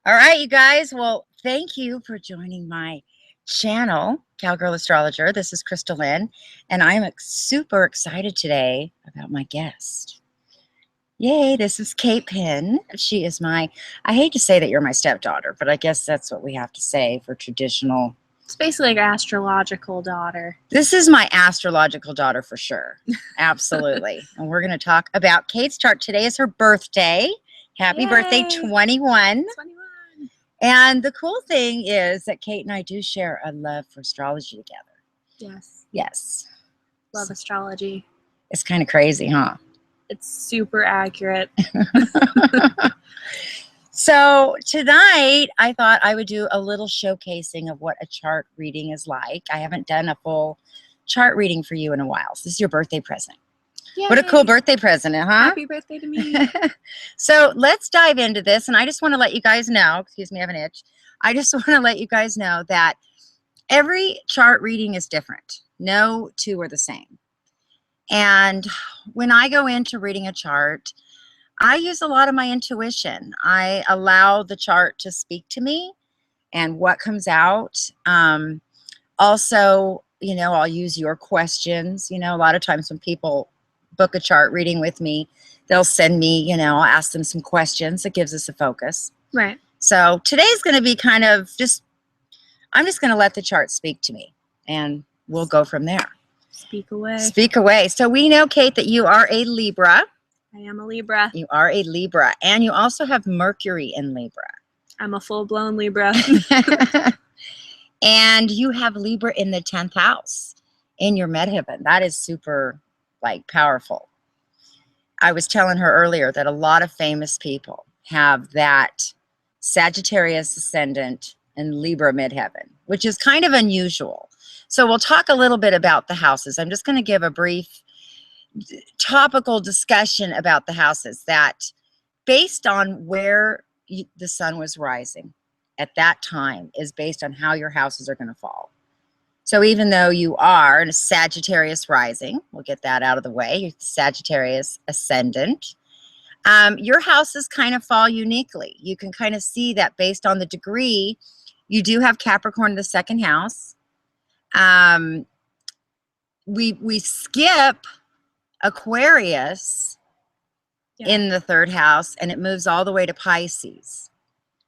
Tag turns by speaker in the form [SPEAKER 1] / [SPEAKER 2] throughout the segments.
[SPEAKER 1] All right, you guys. Well, thank you for joining my channel, Cowgirl Astrologer. This is Chrystal Lynn, and I'm super excited today about my guest. Yay, this is Pynn. She is I hate to say that you're my stepdaughter, but I guess that's what we have to say for traditional.
[SPEAKER 2] It's basically like an astrological daughter.
[SPEAKER 1] This is my astrological daughter for sure. Absolutely. And we're going to talk about Kate's chart. Today is her birthday. Happy
[SPEAKER 2] Yay.
[SPEAKER 1] birthday, 21.
[SPEAKER 2] 21.
[SPEAKER 1] And the cool thing is that Kate and I do share a love for astrology together.
[SPEAKER 2] Yes.
[SPEAKER 1] Yes.
[SPEAKER 2] Love astrology.
[SPEAKER 1] It's kind of crazy, huh?
[SPEAKER 2] It's super accurate.
[SPEAKER 1] So tonight, I thought I would do a little showcasing of what a chart reading is like. I haven't done a full chart reading for you in a while. So this is your birthday present.
[SPEAKER 2] Yay.
[SPEAKER 1] What a cool birthday present, huh?
[SPEAKER 2] Happy birthday to me.
[SPEAKER 1] So let's dive into this. And I just want to let you guys know, excuse me, I have an itch. I just want to let you guys know that every chart reading is different. No two are the same. And when I go into reading a chart, I use a lot of my intuition. I allow the chart to speak to me and what comes out. Also, I'll use your questions. A lot of times when people book a chart reading with me, they'll send me, I'll ask them some questions. It gives us a focus.
[SPEAKER 2] Right.
[SPEAKER 1] So today's going to be kind of I'm just going to let the chart speak to me and we'll go from there.
[SPEAKER 2] Speak away.
[SPEAKER 1] Speak away. So we know, Kate, that you are a Libra.
[SPEAKER 2] I am a Libra.
[SPEAKER 1] You are a Libra. And you also have Mercury in Libra.
[SPEAKER 2] I'm a full-blown Libra.
[SPEAKER 1] And you have Libra in the 10th house in your midheaven. That is super, powerful. I was telling her earlier that a lot of famous people have that Sagittarius ascendant and Libra midheaven, which is kind of unusual. So we'll talk a little bit about the houses. I'm just going to give a brief topical discussion about the houses that based on where the sun was rising at that time is based on how your houses are going to fall. So even though you are in a Sagittarius rising, we'll get that out of the way, you're Sagittarius ascendant, your houses kind of fall uniquely. You can kind of see that based on the degree. You do have Capricorn in the second house. We skip Aquarius in the third house, and it moves all the way to Pisces.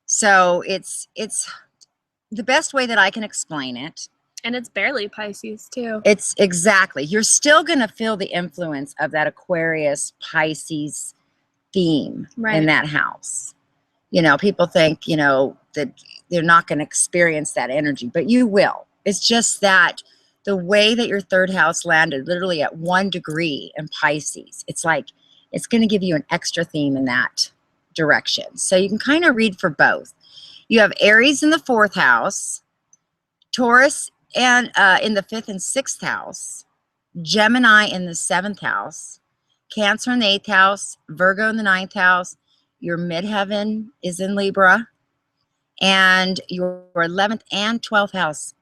[SPEAKER 1] So it's the best way that I can explain it.
[SPEAKER 2] And it's barely Pisces too.
[SPEAKER 1] It's exactly. You're still going to feel the influence of that Aquarius Pisces theme in that house. People think, that they're not going to experience that energy, but you will. It's just that the way that your third house landed literally at 1 degree in Pisces, it's going to give you an extra theme in that direction. So you can kind of read for both. You have Aries in the 4th house, Taurus and in the 5th and 6th house, Gemini in the 7th house, Cancer in the 8th house, Virgo in the 9th house. Your midheaven is in Libra, and your 11th and 12th house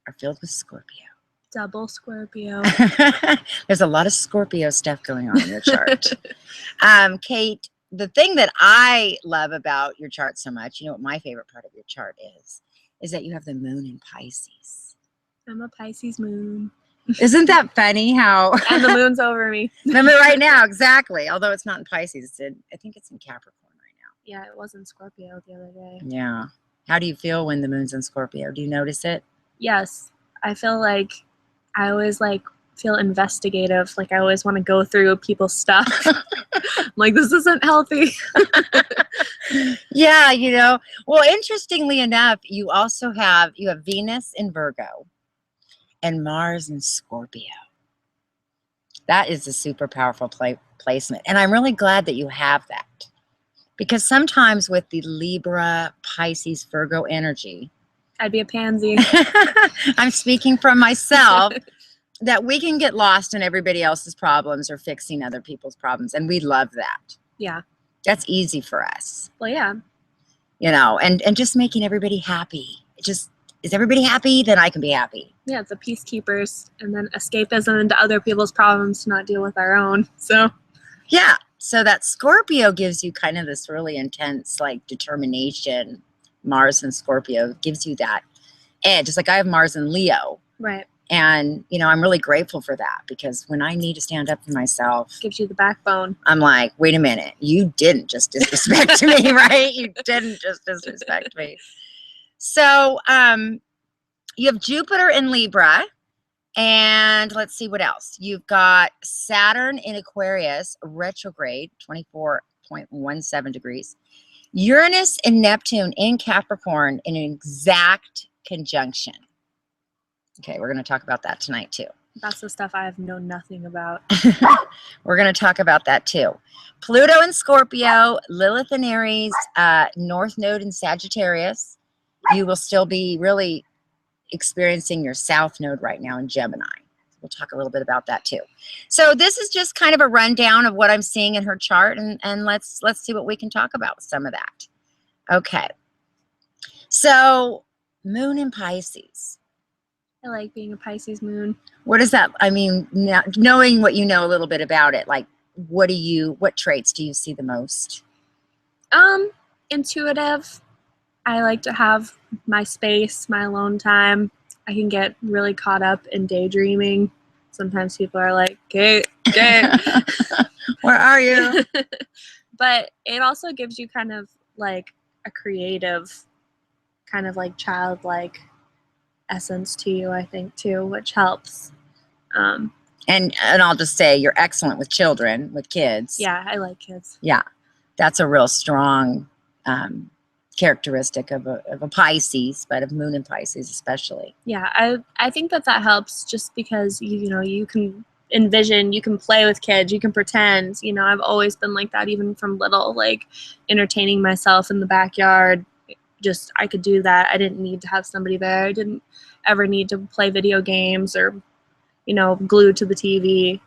[SPEAKER 1] are filled with Scorpio.
[SPEAKER 2] Double Scorpio.
[SPEAKER 1] There's a lot of Scorpio stuff going on in your chart. Kate, the thing that I love about your chart so much, what my favorite part of your chart is that you have the moon in Pisces.
[SPEAKER 2] I'm a Pisces moon.
[SPEAKER 1] Isn't that funny how...
[SPEAKER 2] And the moon's over me.
[SPEAKER 1] Remember right now, exactly. Although it's not in Pisces. I think it's in Capricorn right now.
[SPEAKER 2] Yeah, it was in Scorpio the other day.
[SPEAKER 1] Yeah. How do you feel when the moon's in Scorpio? Do you notice it?
[SPEAKER 2] Yes. I feel like I always feel investigative. I always want to go through people's stuff. I'm this isn't healthy.
[SPEAKER 1] Yeah, Well, interestingly enough, you also have Venus in Virgo and Mars in Scorpio. That is a super powerful placement. And I'm really glad that you have that. Because sometimes with the Libra, Pisces, Virgo energy,
[SPEAKER 2] I'd be a pansy.
[SPEAKER 1] I'm speaking from myself, that we can get lost in everybody else's problems or fixing other people's problems. And we love that.
[SPEAKER 2] Yeah.
[SPEAKER 1] That's easy for us.
[SPEAKER 2] Well, yeah.
[SPEAKER 1] And just making everybody happy. Is everybody happy? Then I can be happy.
[SPEAKER 2] Yeah, it's the peacekeepers, and then escapism into other people's problems to not deal with our own. So,
[SPEAKER 1] yeah. So that Scorpio gives you kind of this really intense, determination Mars and Scorpio gives you that edge. Just like I have Mars and Leo.
[SPEAKER 2] Right.
[SPEAKER 1] And, you know, I'm really grateful for that, because when I need to stand up for myself,
[SPEAKER 2] Gives you the backbone.
[SPEAKER 1] I'm like, wait a minute, you didn't just disrespect me, right? You didn't just disrespect me. So you have Jupiter in Libra, and let's see what else. You've got Saturn in Aquarius, retrograde, 24.17 degrees. Uranus and Neptune in Capricorn in an exact conjunction. Okay, we're going to talk about that tonight too.
[SPEAKER 2] That's the stuff I have known nothing about.
[SPEAKER 1] We're going to talk about that too. Pluto in Scorpio, Lilith in Aries, North Node in Sagittarius. You will still be really experiencing your South Node right now in Gemini. We'll talk a little bit about that too. So this is just kind of a rundown of what I'm seeing in her chart, and let's see what we can talk about with some of that. Okay. So Moon in Pisces.
[SPEAKER 2] I like being a Pisces moon.
[SPEAKER 1] What is that? I mean, now, knowing what you know a little bit about it, like what traits do you see the most?
[SPEAKER 2] Intuitive. I like to have my space, my alone time. I can get really caught up in daydreaming. Sometimes people are like, Kate,
[SPEAKER 1] where are you?
[SPEAKER 2] But it also gives you kind of like a creative, kind of like childlike essence to you, I think, too, which helps.
[SPEAKER 1] And I'll just say you're excellent with children, with kids.
[SPEAKER 2] Yeah, I like kids.
[SPEAKER 1] Yeah, that's a real strong characteristic of a Pisces, but of Moon in Pisces especially.
[SPEAKER 2] Yeah, I think that helps, just because you know, you can envision, you can play with kids, you can pretend. You know, I've always been like that, even from little, like entertaining myself in the backyard. Just, I could do that. I didn't need to have somebody there. I didn't ever need to play video games or, you know, glued to the TV.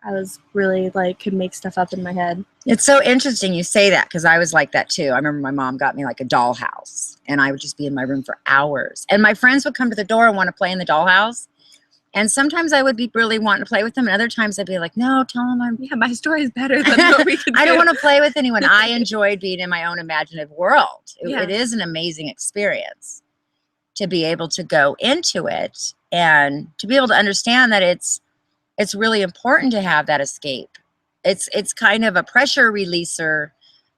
[SPEAKER 2] I was really like, could make stuff up in my head.
[SPEAKER 1] It's so interesting you say that, because I was like that too. I remember my mom got me like a dollhouse, and I would just be in my room for hours. And my friends would come to the door and want to play in the dollhouse. And sometimes I would be really wanting to play with them, and other times I'd be like, no, tell them
[SPEAKER 2] my story is better than what we can do.
[SPEAKER 1] I don't want to play with anyone. I enjoyed being in my own imaginative world. It is an amazing experience to be able to go into it and to be able to understand that it's really important to have that escape. It's kind of a pressure releaser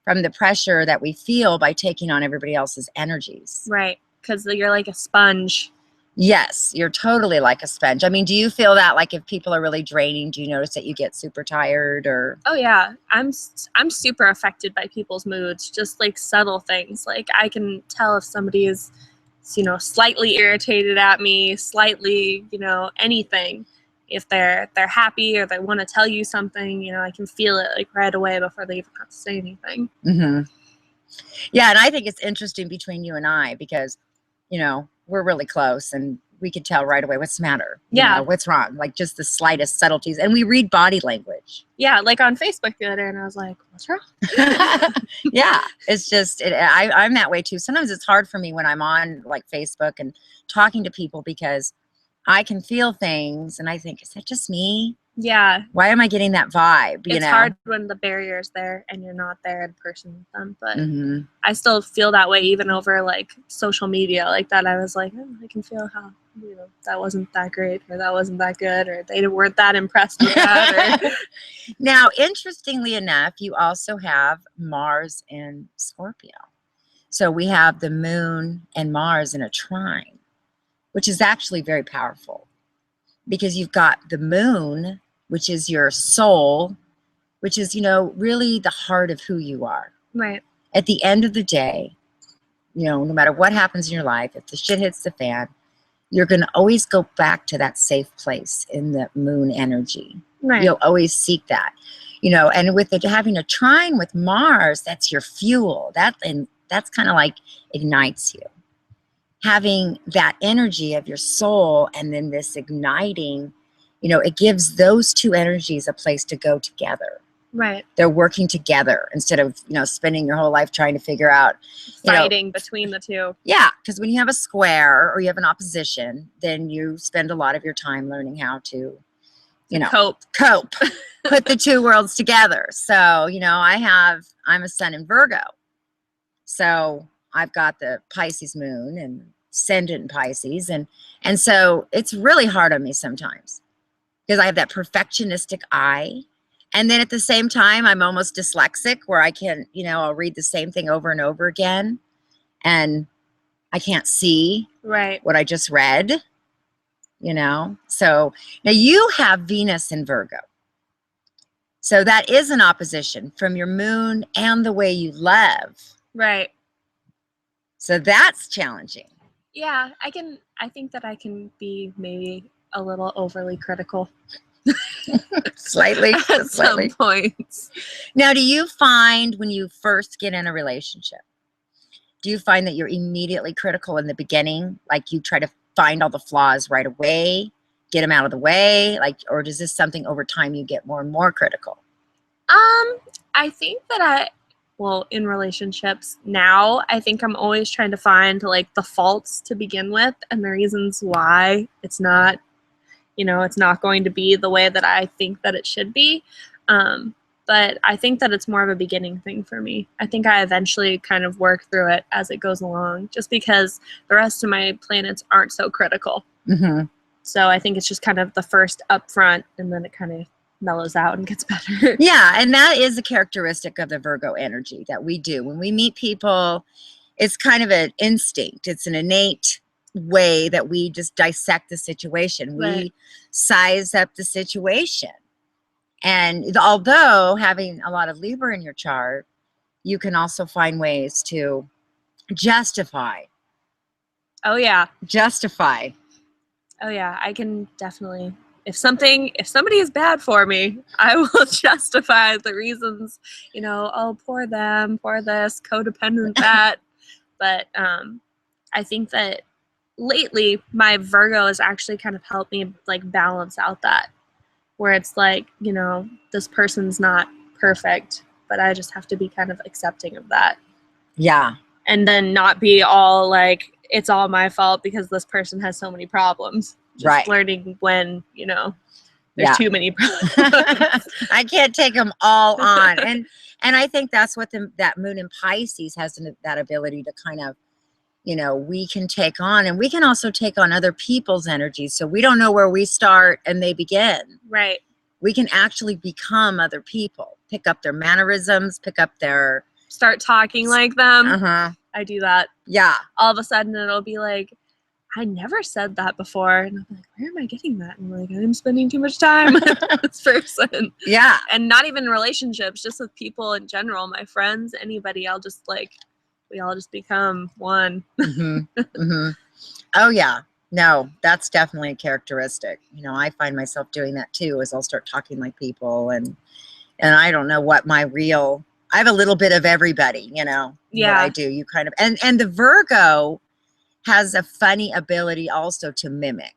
[SPEAKER 1] from the pressure that we feel by taking on everybody else's energies.
[SPEAKER 2] Right, because you're like a sponge.
[SPEAKER 1] Yes, you're totally like a sponge. I mean, do you feel that, like, if people are really draining, do you notice that you get super tired? Or
[SPEAKER 2] Oh yeah, I'm super affected by people's moods, just like subtle things. Like I can tell if somebody is, you know, slightly irritated at me, slightly, you know, anything. If they're happy or they want to tell you something, you know, I can feel it like right away before they even have to say anything.
[SPEAKER 1] Mm-hmm. Yeah, and I think it's interesting between you and I, because, you know, we're really close and we could tell right away what's the matter. You know, what's wrong, like just the slightest subtleties. And we read body language.
[SPEAKER 2] Yeah, like on Facebook the other day, and I was like, what's wrong?
[SPEAKER 1] Yeah, it's just, I'm that way too. Sometimes it's hard for me when I'm on like Facebook and talking to people, because I can feel things and I think, is that just me?
[SPEAKER 2] Yeah.
[SPEAKER 1] Why am I getting that vibe?
[SPEAKER 2] It's hard when the barrier is there and you're not there in person with them. But
[SPEAKER 1] mm-hmm.
[SPEAKER 2] I still feel that way even over like social media like that. I was like, oh, I can feel how, you know, that wasn't that great, or that wasn't that good, or they weren't that impressed with that. Or...
[SPEAKER 1] Now, interestingly enough, you also have Mars in Scorpio. So we have the Moon and Mars in a trine, which is actually very powerful, because you've got the Moon, which is your soul, which is, you know, really the heart of who you are.
[SPEAKER 2] Right.
[SPEAKER 1] At the end of the day, you know, no matter what happens in your life, if the shit hits the fan, you're going to always go back to that safe place in the Moon energy.
[SPEAKER 2] Right.
[SPEAKER 1] You'll always seek that, you know, and with it having a trine with Mars, that's your fuel. That's kind of like ignites you. Having that energy of your soul and then this igniting, you know, it gives those two energies a place to go together.
[SPEAKER 2] Right.
[SPEAKER 1] They're working together instead of, you know, spending your whole life trying to figure out,
[SPEAKER 2] fighting between the two.
[SPEAKER 1] Yeah, because when you have a square or you have an opposition, then you spend a lot of your time learning how to, you know, cope, put the two worlds together. So, you know, I'm a sun in Virgo. So I've got the Pisces moon and ascendant in Pisces. And so it's really hard on me sometimes because I have that perfectionistic eye. And then at the same time, I'm almost dyslexic where I can, you know, I'll read the same thing over and over again and I can't see
[SPEAKER 2] Right.
[SPEAKER 1] what I just read, you know? So now you have Venus in Virgo. So that is an opposition from your moon and the way you love.
[SPEAKER 2] Right.
[SPEAKER 1] So that's challenging.
[SPEAKER 2] Yeah, I think that I can be maybe a little overly critical.
[SPEAKER 1] Slightly.
[SPEAKER 2] At some points.
[SPEAKER 1] Now, do you find when you first get in a relationship, do you find that you're immediately critical in the beginning? Like you try to find all the flaws right away, get them out of the way? Like, or is this something over time you get more and more critical?
[SPEAKER 2] I think that well, in relationships now, I think I'm always trying to find like the faults to begin with and the reasons why it's not, you know, it's not going to be the way that I think that it should be. But I think that it's more of a beginning thing for me. I think I eventually kind of work through it as it goes along, just because the rest of my planets aren't so critical.
[SPEAKER 1] Mm-hmm.
[SPEAKER 2] So I think it's just kind of the first upfront, and then it kind of mellows out and gets better.
[SPEAKER 1] Yeah, and that is a characteristic of the Virgo energy that we do. When we meet people, it's kind of an instinct. It's an innate way that we just dissect the situation.
[SPEAKER 2] Right.
[SPEAKER 1] We size up the situation. And although having a lot of Libra in your chart, you can also find ways to justify.
[SPEAKER 2] Oh yeah.
[SPEAKER 1] Justify.
[SPEAKER 2] Oh yeah, I can definitely. If somebody is bad for me, I will justify the reasons, you know, oh, poor them, poor this, codependent that. But I think that lately my Virgo has actually kind of helped me like balance out that, where it's like, you know, this person's not perfect, but I just have to be kind of accepting of that.
[SPEAKER 1] Yeah.
[SPEAKER 2] And then not be all like, it's all my fault because this person has so many problems. Just
[SPEAKER 1] right.
[SPEAKER 2] Learning when, you know, there's too many problems.
[SPEAKER 1] I can't take them all on. And I think that's what that moon in Pisces has that ability to kind of, you know, we can take on, and we can also take on other people's energies. So we don't know where we start and they begin.
[SPEAKER 2] Right.
[SPEAKER 1] We can actually become other people, pick up their mannerisms, pick up their...
[SPEAKER 2] Start talking like them.
[SPEAKER 1] Uh-huh.
[SPEAKER 2] I do that.
[SPEAKER 1] Yeah.
[SPEAKER 2] All of a sudden it'll be like, I never said that before. And I'm like, where am I getting that? And I'm like, I'm spending too much time with this person.
[SPEAKER 1] Yeah.
[SPEAKER 2] And not even relationships, just with people in general, my friends, anybody. I'll just like, we all just become one.
[SPEAKER 1] Mm-hmm. Mm-hmm. Oh, yeah. No, that's definitely a characteristic. You know, I find myself doing that too, as I'll start talking like people, and I don't know what my real... I have a little bit of everybody, you know.
[SPEAKER 2] Yeah.
[SPEAKER 1] What I do. You kind of... And the Virgo has a funny ability also to mimic.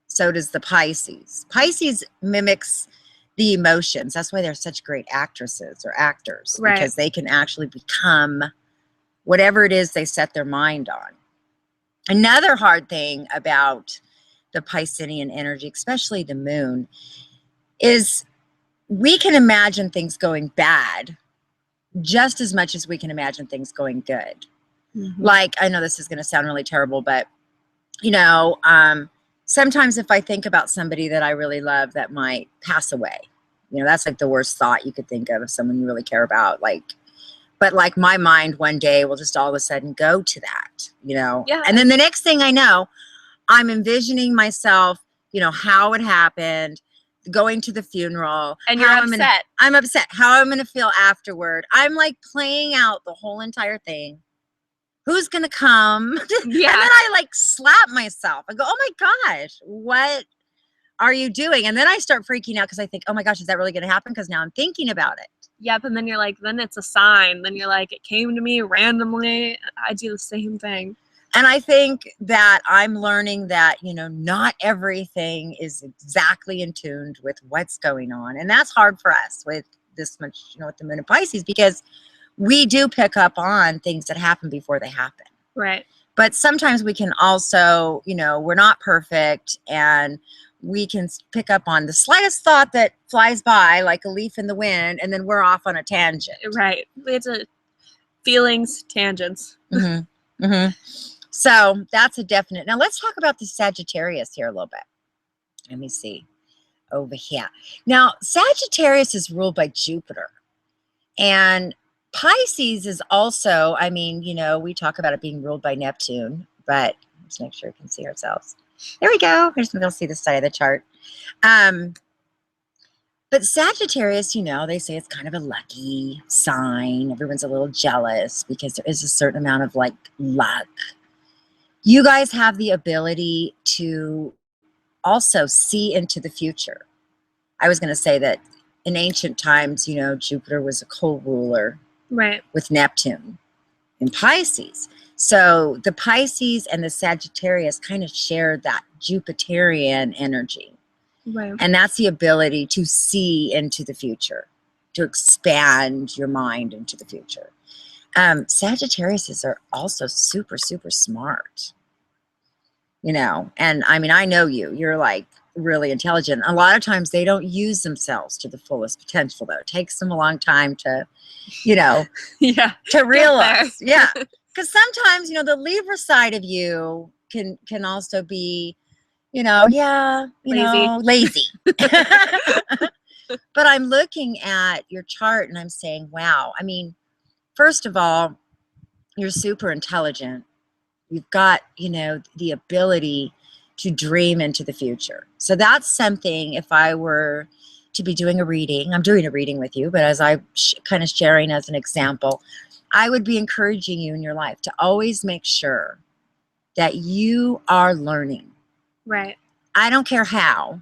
[SPEAKER 1] So does the Pisces. Pisces mimics the emotions. That's why they're such great actresses or actors.
[SPEAKER 2] Right.
[SPEAKER 1] Because they can actually become whatever it is they set their mind on. Another hard thing about the Piscean energy, especially the moon, is we can imagine things going bad just as much as we can imagine things going good. Mm-hmm. Like, I know this is going to sound really terrible, but, you know, sometimes if I think about somebody that I really love that might pass away, you know, that's like the worst thought you could think of someone you really care about. Like, but like my mind one day will just all of a sudden go to that, you know?
[SPEAKER 2] Yeah.
[SPEAKER 1] And then the next thing I know, I'm envisioning myself, you know, how it happened, going to the funeral.
[SPEAKER 2] And you're upset.
[SPEAKER 1] I'm upset. How I'm going to feel afterward. I'm like playing out the whole entire thing. Who's going to come?
[SPEAKER 2] Yeah.
[SPEAKER 1] And then I like slap myself. I go, oh my gosh, what are you doing? And then I start freaking out because I think, oh my gosh, is that really going to happen? Because now I'm thinking about it.
[SPEAKER 2] Yep. And then you're like, then it's a sign. Then you're like, it came to me randomly. I do the same thing.
[SPEAKER 1] And I think that I'm learning that, you know, not everything is exactly in tune with what's going on. And that's hard for us with this much, you know, with the moon in Pisces, because we do pick up on things that happen before they happen.
[SPEAKER 2] Right.
[SPEAKER 1] But sometimes we can also, you know, we're not perfect, and we can pick up on the slightest thought that flies by like a leaf in the wind, and then we're off on a tangent.
[SPEAKER 2] Right. We have to feelings, tangents.
[SPEAKER 1] Mm-hmm. Mm-hmm. So that's a definite. Now let's talk about the Sagittarius here a little bit. Let me see over here. Now, Sagittarius is ruled by Jupiter. And Pisces is also, I mean, you know, we talk about it being ruled by Neptune, but let's make sure we can see ourselves. There we go. I just want to see the side of the chart. But Sagittarius, you know, they say it's kind of a lucky sign. Everyone's a little jealous because there is a certain amount of like luck. You guys have the ability to also see into the future. I was going to say that in ancient times, you know, Jupiter was a co-ruler
[SPEAKER 2] Right.
[SPEAKER 1] with Neptune in Pisces. So the Pisces and the Sagittarius kind of share that Jupiterian energy.
[SPEAKER 2] Right.
[SPEAKER 1] And that's the ability to see into the future, to expand your mind into the future. Sagittariuses are also super, super smart. You know, and I mean, I know you're like really intelligent. A lot of times they don't use themselves to the fullest potential, though. It takes them a long time to, you know,
[SPEAKER 2] Yeah.
[SPEAKER 1] to realize. Yeah. Because sometimes, you know, the Libra side of you can also be, you know, lazy. But I'm looking at your chart and I'm saying, wow. I mean, first of all, you're super intelligent. You've got, you know, the ability to dream into the future. So that's something, if I were to be doing a reading, I'm doing a reading with you, but as I kind of sharing as an example, I would be encouraging you in your life to always make sure that you are learning.
[SPEAKER 2] Right.
[SPEAKER 1] I don't care how.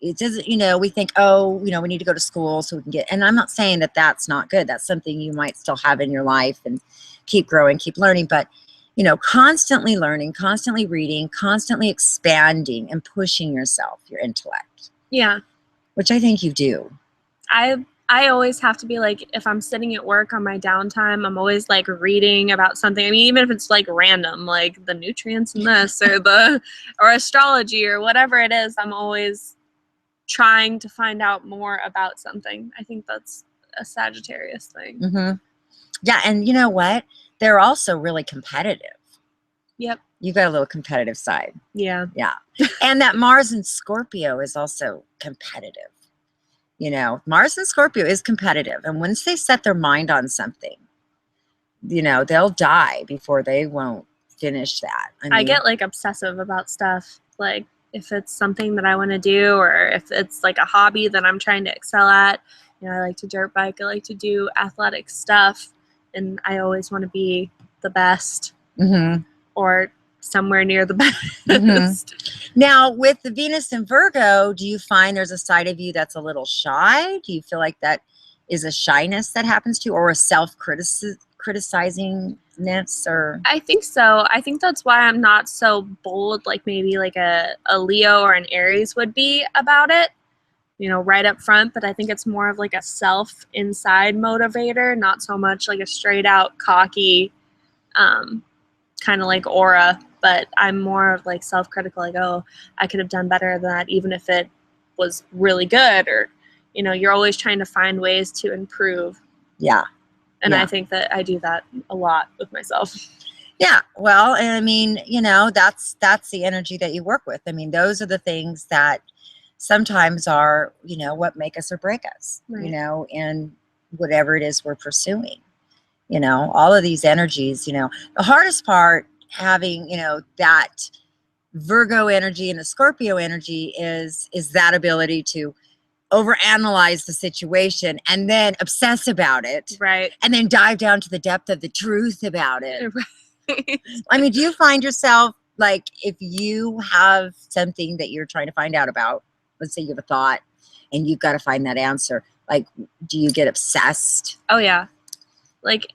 [SPEAKER 1] It doesn't, you know, we think, oh, you know, we need to go to school so we can get, and I'm not saying that that's not good. That's something you might still have in your life and keep growing, keep learning, but you know, constantly learning, constantly reading, constantly expanding and pushing yourself, your intellect.
[SPEAKER 2] Yeah.
[SPEAKER 1] Which I think you do.
[SPEAKER 2] I always have to be like, if I'm sitting at work on my downtime, I'm always like reading about something. I mean, even if it's like random, like the nutrients in this or astrology or whatever it is, I'm always trying to find out more about something. I think that's a Sagittarius thing.
[SPEAKER 1] Mm-hmm. Yeah. And you know what? They're also really competitive.
[SPEAKER 2] Yep.
[SPEAKER 1] You've got a little competitive side.
[SPEAKER 2] Yeah.
[SPEAKER 1] Yeah. And that Mars in Scorpio is also competitive. You know, Mars in Scorpio is competitive. And once they set their mind on something, you know, they'll die before they won't finish that. I mean,
[SPEAKER 2] I get like obsessive about stuff. Like if it's something that I want to do, or if it's like a hobby that I'm trying to excel at, you know, I like to dirt bike. I like to do athletic stuff. And I always want to be the best.
[SPEAKER 1] Mm-hmm.
[SPEAKER 2] Or somewhere near the best.
[SPEAKER 1] Mm-hmm. Now, with the Venus in Virgo, do you find there's a side of you that's a little shy? Do you feel like that is a shyness that happens to you, or a self-criticizing-ness? Or
[SPEAKER 2] I think so. I think that's why I'm not so bold like maybe like a Leo or an Aries would be about it, you know, right up front. But I think it's more of like a self inside motivator, not so much like a straight out cocky kind of like aura, but I'm more of like self-critical, like, oh, I could have done better than that, even if it was really good, or, you know, you're always trying to find ways to improve.
[SPEAKER 1] Yeah.
[SPEAKER 2] And
[SPEAKER 1] yeah.
[SPEAKER 2] I think that I do that a lot with myself.
[SPEAKER 1] Yeah. Well, and I mean, you know, that's the energy that you work with. I mean, those are the things that sometimes are, you know, what make us or break us,
[SPEAKER 2] Right.
[SPEAKER 1] you know, in whatever it is we're pursuing. You know, all of these energies, you know, the hardest part having, you know, that Virgo energy and the Scorpio energy is that ability to overanalyze the situation and then obsess about it.
[SPEAKER 2] Right.
[SPEAKER 1] And then dive down to the depth of the truth about it.
[SPEAKER 2] Right.
[SPEAKER 1] I mean, do you find yourself, like, if you have something that you're trying to find out about, let's say you have a thought and you've got to find that answer, like, do you get obsessed?
[SPEAKER 2] Oh yeah. Like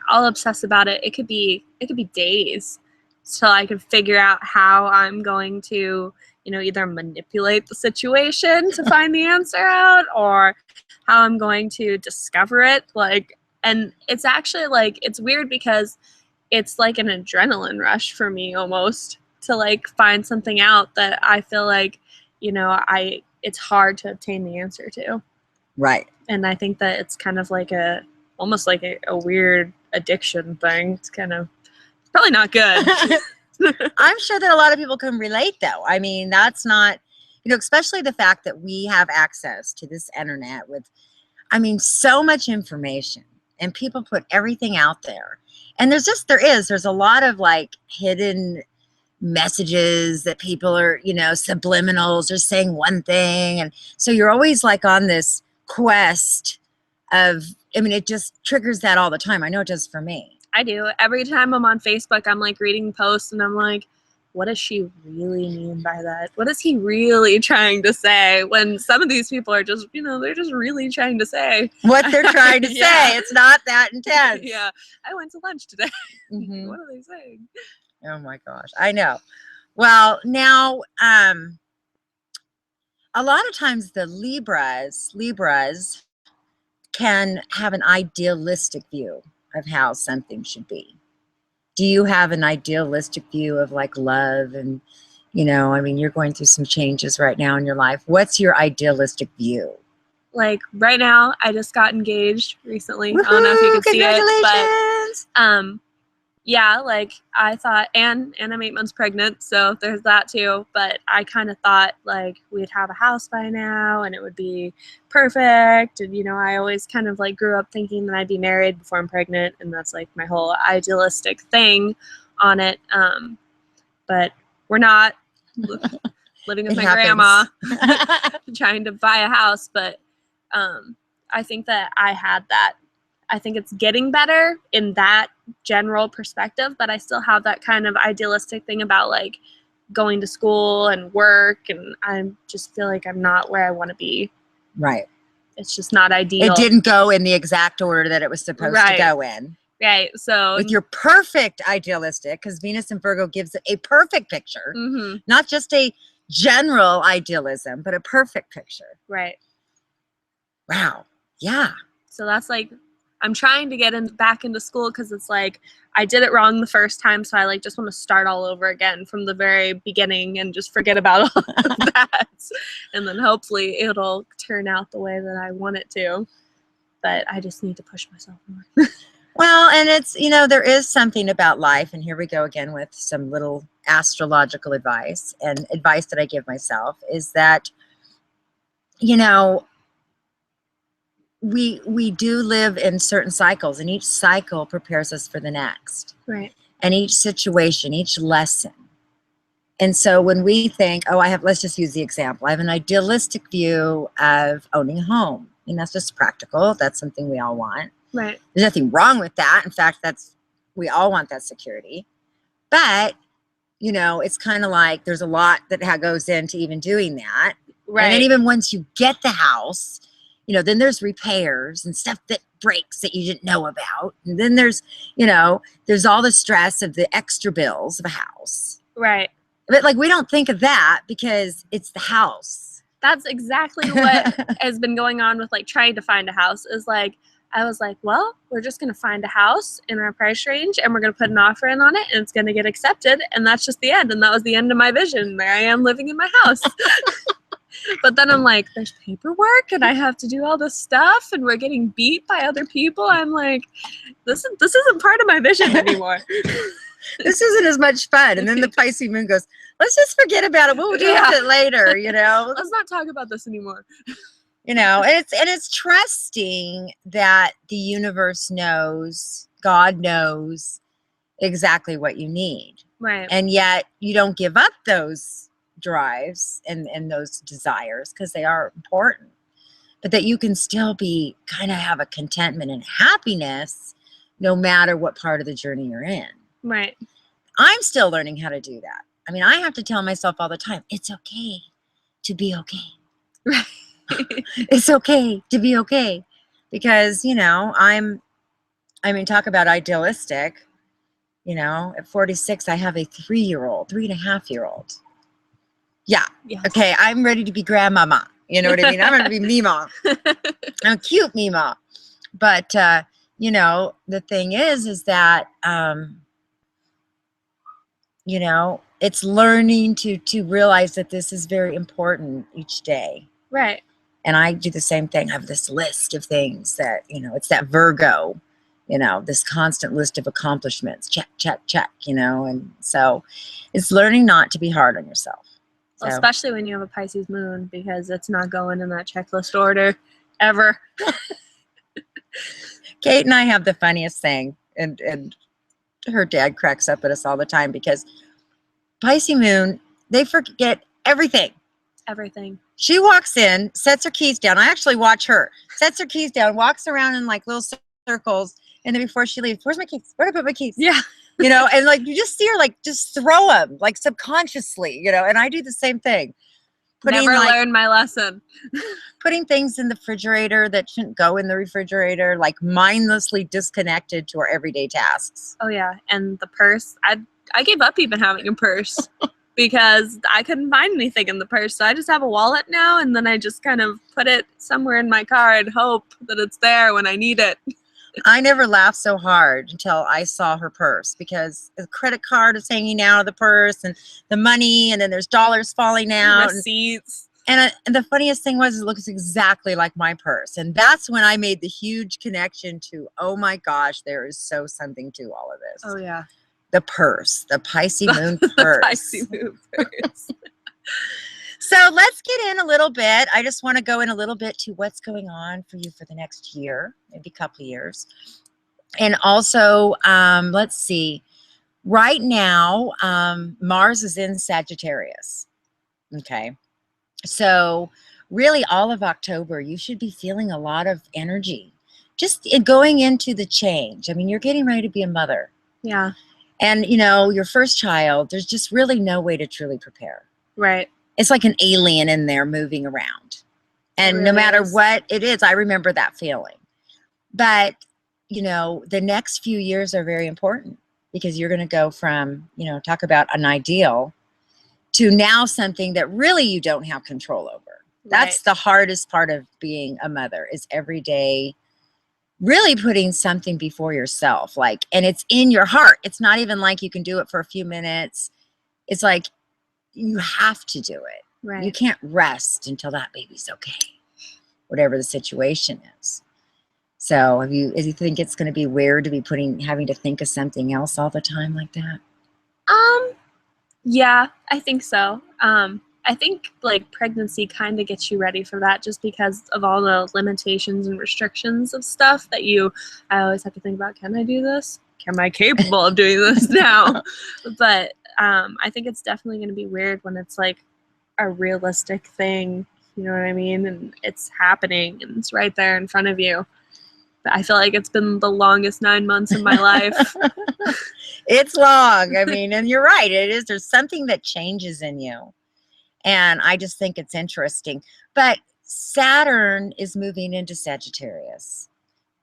[SPEAKER 2] I'll obsess about it. It could be days so I can figure out how I'm going to, you know, either manipulate the situation to find the answer out, or how I'm going to discover it. Like, and it's actually like, it's weird because it's like an adrenaline rush for me almost to like find something out that I feel like, you know, it's hard to obtain the answer to.
[SPEAKER 1] Right.
[SPEAKER 2] And I think that it's kind of like a almost like a weird addiction thing. It's probably not good.
[SPEAKER 1] I'm sure that a lot of people can relate, though. I mean, that's not, especially the fact that we have access to this internet with, so much information, and people put everything out there. And there's a lot of like hidden messages that people are, subliminals, are saying one thing. And so you're always like on this quest of, it just triggers that all the time. I know it does for me.
[SPEAKER 2] I do. Every time I'm on Facebook, I'm like reading posts and I'm like, what does she really mean by that? What is he really trying to say? When some of these people are just, they're just really trying to say
[SPEAKER 1] what they're trying to say. It's not that intense.
[SPEAKER 2] Yeah. I went to lunch today.
[SPEAKER 1] Mm-hmm.
[SPEAKER 2] What are they saying?
[SPEAKER 1] Oh my gosh. I know. Well, now, a lot of times the Libras can have an idealistic view of how something should be. Do you have an idealistic view of like love? And, you're going through some changes right now in your life. What's your idealistic view?
[SPEAKER 2] Like right now, I just got engaged recently.
[SPEAKER 1] Woo-hoo,
[SPEAKER 2] I don't know if you can see
[SPEAKER 1] it,
[SPEAKER 2] but yeah, like I thought, and I'm 8 months pregnant, so there's that too. But I kind of thought like we'd have a house by now and it would be perfect. And, I always kind of like grew up thinking that I'd be married before I'm pregnant. And that's like my whole idealistic thing on it. But we're not living with my grandma trying to buy a house. But I think that I had that. I think it's getting better in that general perspective, but I still have that kind of idealistic thing about like going to school and work, and I just feel like I'm not where I want to be.
[SPEAKER 1] Right.
[SPEAKER 2] It's just not ideal.
[SPEAKER 1] It didn't go in the exact order that it was supposed to go in.
[SPEAKER 2] Right. So
[SPEAKER 1] with your perfect idealistic, because Venus in Virgo gives it a perfect picture, not just a general idealism, but a perfect picture.
[SPEAKER 2] Right.
[SPEAKER 1] Wow. Yeah.
[SPEAKER 2] So that's like, I'm trying to get back into school because it's like I did it wrong the first time, so I like just want to start all over again from the very beginning and just forget about all of that, and then hopefully it'll turn out the way that I want it to. But I just need to push myself more.
[SPEAKER 1] Well, and it's there is something about life, and here we go again with some little astrological advice, and advice that I give myself is that we do live in certain cycles, and each cycle prepares us for the next.
[SPEAKER 2] Right.
[SPEAKER 1] And each situation, each lesson. And so when we think, let's just use the example. I have an idealistic view of owning a home. That's just practical. That's something we all want.
[SPEAKER 2] Right.
[SPEAKER 1] There's nothing wrong with that. In fact, we all want that security. But, it's kind of like there's a lot that goes into even doing that.
[SPEAKER 2] Right.
[SPEAKER 1] And then even once you get the house, then there's repairs and stuff that breaks that you didn't know about. And then there's all the stress of the extra bills of a house.
[SPEAKER 2] Right.
[SPEAKER 1] But like, we don't think of that because it's the house.
[SPEAKER 2] That's exactly what has been going on with like trying to find a house is like, I was like, well, we're just going to find a house in our price range and we're going to put an offer in on it and it's going to get accepted. And that's just the end. And that was the end of my vision. There I am living in my house. But then I'm like, there's paperwork and I have to do all this stuff and we're getting beat by other people. I'm like, this isn't part of my vision anymore.
[SPEAKER 1] This isn't as much fun. And then the Pisces moon goes, let's just forget about it. We'll do with it later,
[SPEAKER 2] Let's not talk about this anymore.
[SPEAKER 1] And it's trusting that the universe knows, God knows exactly what you need.
[SPEAKER 2] Right.
[SPEAKER 1] And yet you don't give up those drives and those desires because they are important, but that you can still be kind of have a contentment and happiness no matter what part of the journey you're in.
[SPEAKER 2] Right.
[SPEAKER 1] I'm still learning how to do that. I have to tell myself all the time, it's okay to be okay.
[SPEAKER 2] Right.
[SPEAKER 1] It's okay to be okay because, talk about idealistic, at 46, I have a 3.5-year-old. Yeah.
[SPEAKER 2] Yes.
[SPEAKER 1] Okay. I'm ready to be grandmama. You know what I mean? I'm going to be Mima. I'm a cute Mima. But, the thing is that, it's learning to realize that this is very important each day.
[SPEAKER 2] Right.
[SPEAKER 1] And I do the same thing. I have this list of things that, it's that Virgo, this constant list of accomplishments. Check, check, check, and so it's learning not to be hard on yourself.
[SPEAKER 2] Well,
[SPEAKER 1] So,
[SPEAKER 2] especially when you have a Pisces moon, because it's not going in that checklist order ever.
[SPEAKER 1] Kate and I have the funniest thing, and her dad cracks up at us all the time because Pisces moon, they forget everything.
[SPEAKER 2] Everything.
[SPEAKER 1] She walks in, sets her keys down. I actually watch her. Sets her keys down, walks around in like little circles, and then before she leaves, where's my keys? Where did I put my keys?
[SPEAKER 2] Yeah.
[SPEAKER 1] And like you just see her like just throw them like subconsciously, and I do the same thing.
[SPEAKER 2] Never learned my lesson.
[SPEAKER 1] Putting things in the refrigerator that shouldn't go in the refrigerator, like mindlessly disconnected to our everyday tasks.
[SPEAKER 2] Oh yeah, and the purse. I gave up even having a purse because I couldn't find anything in the purse. So I just have a wallet now, and then I just kind of put it somewhere in my car and hope that it's there when I need it.
[SPEAKER 1] I never laughed so hard until I saw her purse, because the credit card is hanging out of the purse and the money, and then there's dollars falling out.
[SPEAKER 2] Receipts.
[SPEAKER 1] And the funniest thing was, it looks exactly like my purse. And that's when I made the huge connection to, oh my gosh, there is something to all of this.
[SPEAKER 2] Oh yeah.
[SPEAKER 1] The purse, the Pisces moon purse.
[SPEAKER 2] The Pisces moon purse.
[SPEAKER 1] So let's get in a little bit. I just want to go in a little bit to what's going on for you for the next year, maybe a couple of years. And also, let's see. Right now, Mars is in Sagittarius. Okay. So really all of October, you should be feeling a lot of energy. Just going into the change. I mean, you're getting ready to be a mother.
[SPEAKER 2] Yeah.
[SPEAKER 1] And, your first child, there's just really no way to truly prepare.
[SPEAKER 2] Right.
[SPEAKER 1] It's like an alien in there moving around. And
[SPEAKER 2] really
[SPEAKER 1] no matter
[SPEAKER 2] is.
[SPEAKER 1] what it is, I remember that feeling. But, the next few years are very important, because you're going to go from, talk about an ideal to now something that really you don't have control over. Right. That's the hardest part of being a mother, is every day really putting something before yourself. And it's in your heart. It's not even like you can do it for a few minutes. It's like, you have to do it.
[SPEAKER 2] Right.
[SPEAKER 1] You can't rest until that baby's okay, whatever the situation is. So do you think it's going to be weird to be having to think of something else all the time like that?
[SPEAKER 2] Yeah, I think so. I think like pregnancy kind of gets you ready for that, just because of all the limitations and restrictions of stuff that I always have to think about. Can I do this? Am I capable of doing this now? But I think it's definitely going to be weird when it's like a realistic thing, you know what I mean? And it's happening and it's right there in front of you. But I feel like it's been the longest 9 months of my life.
[SPEAKER 1] It's long. I mean, and you're right. It is. There's something that changes in you. And I just think it's interesting. But Saturn is moving into Sagittarius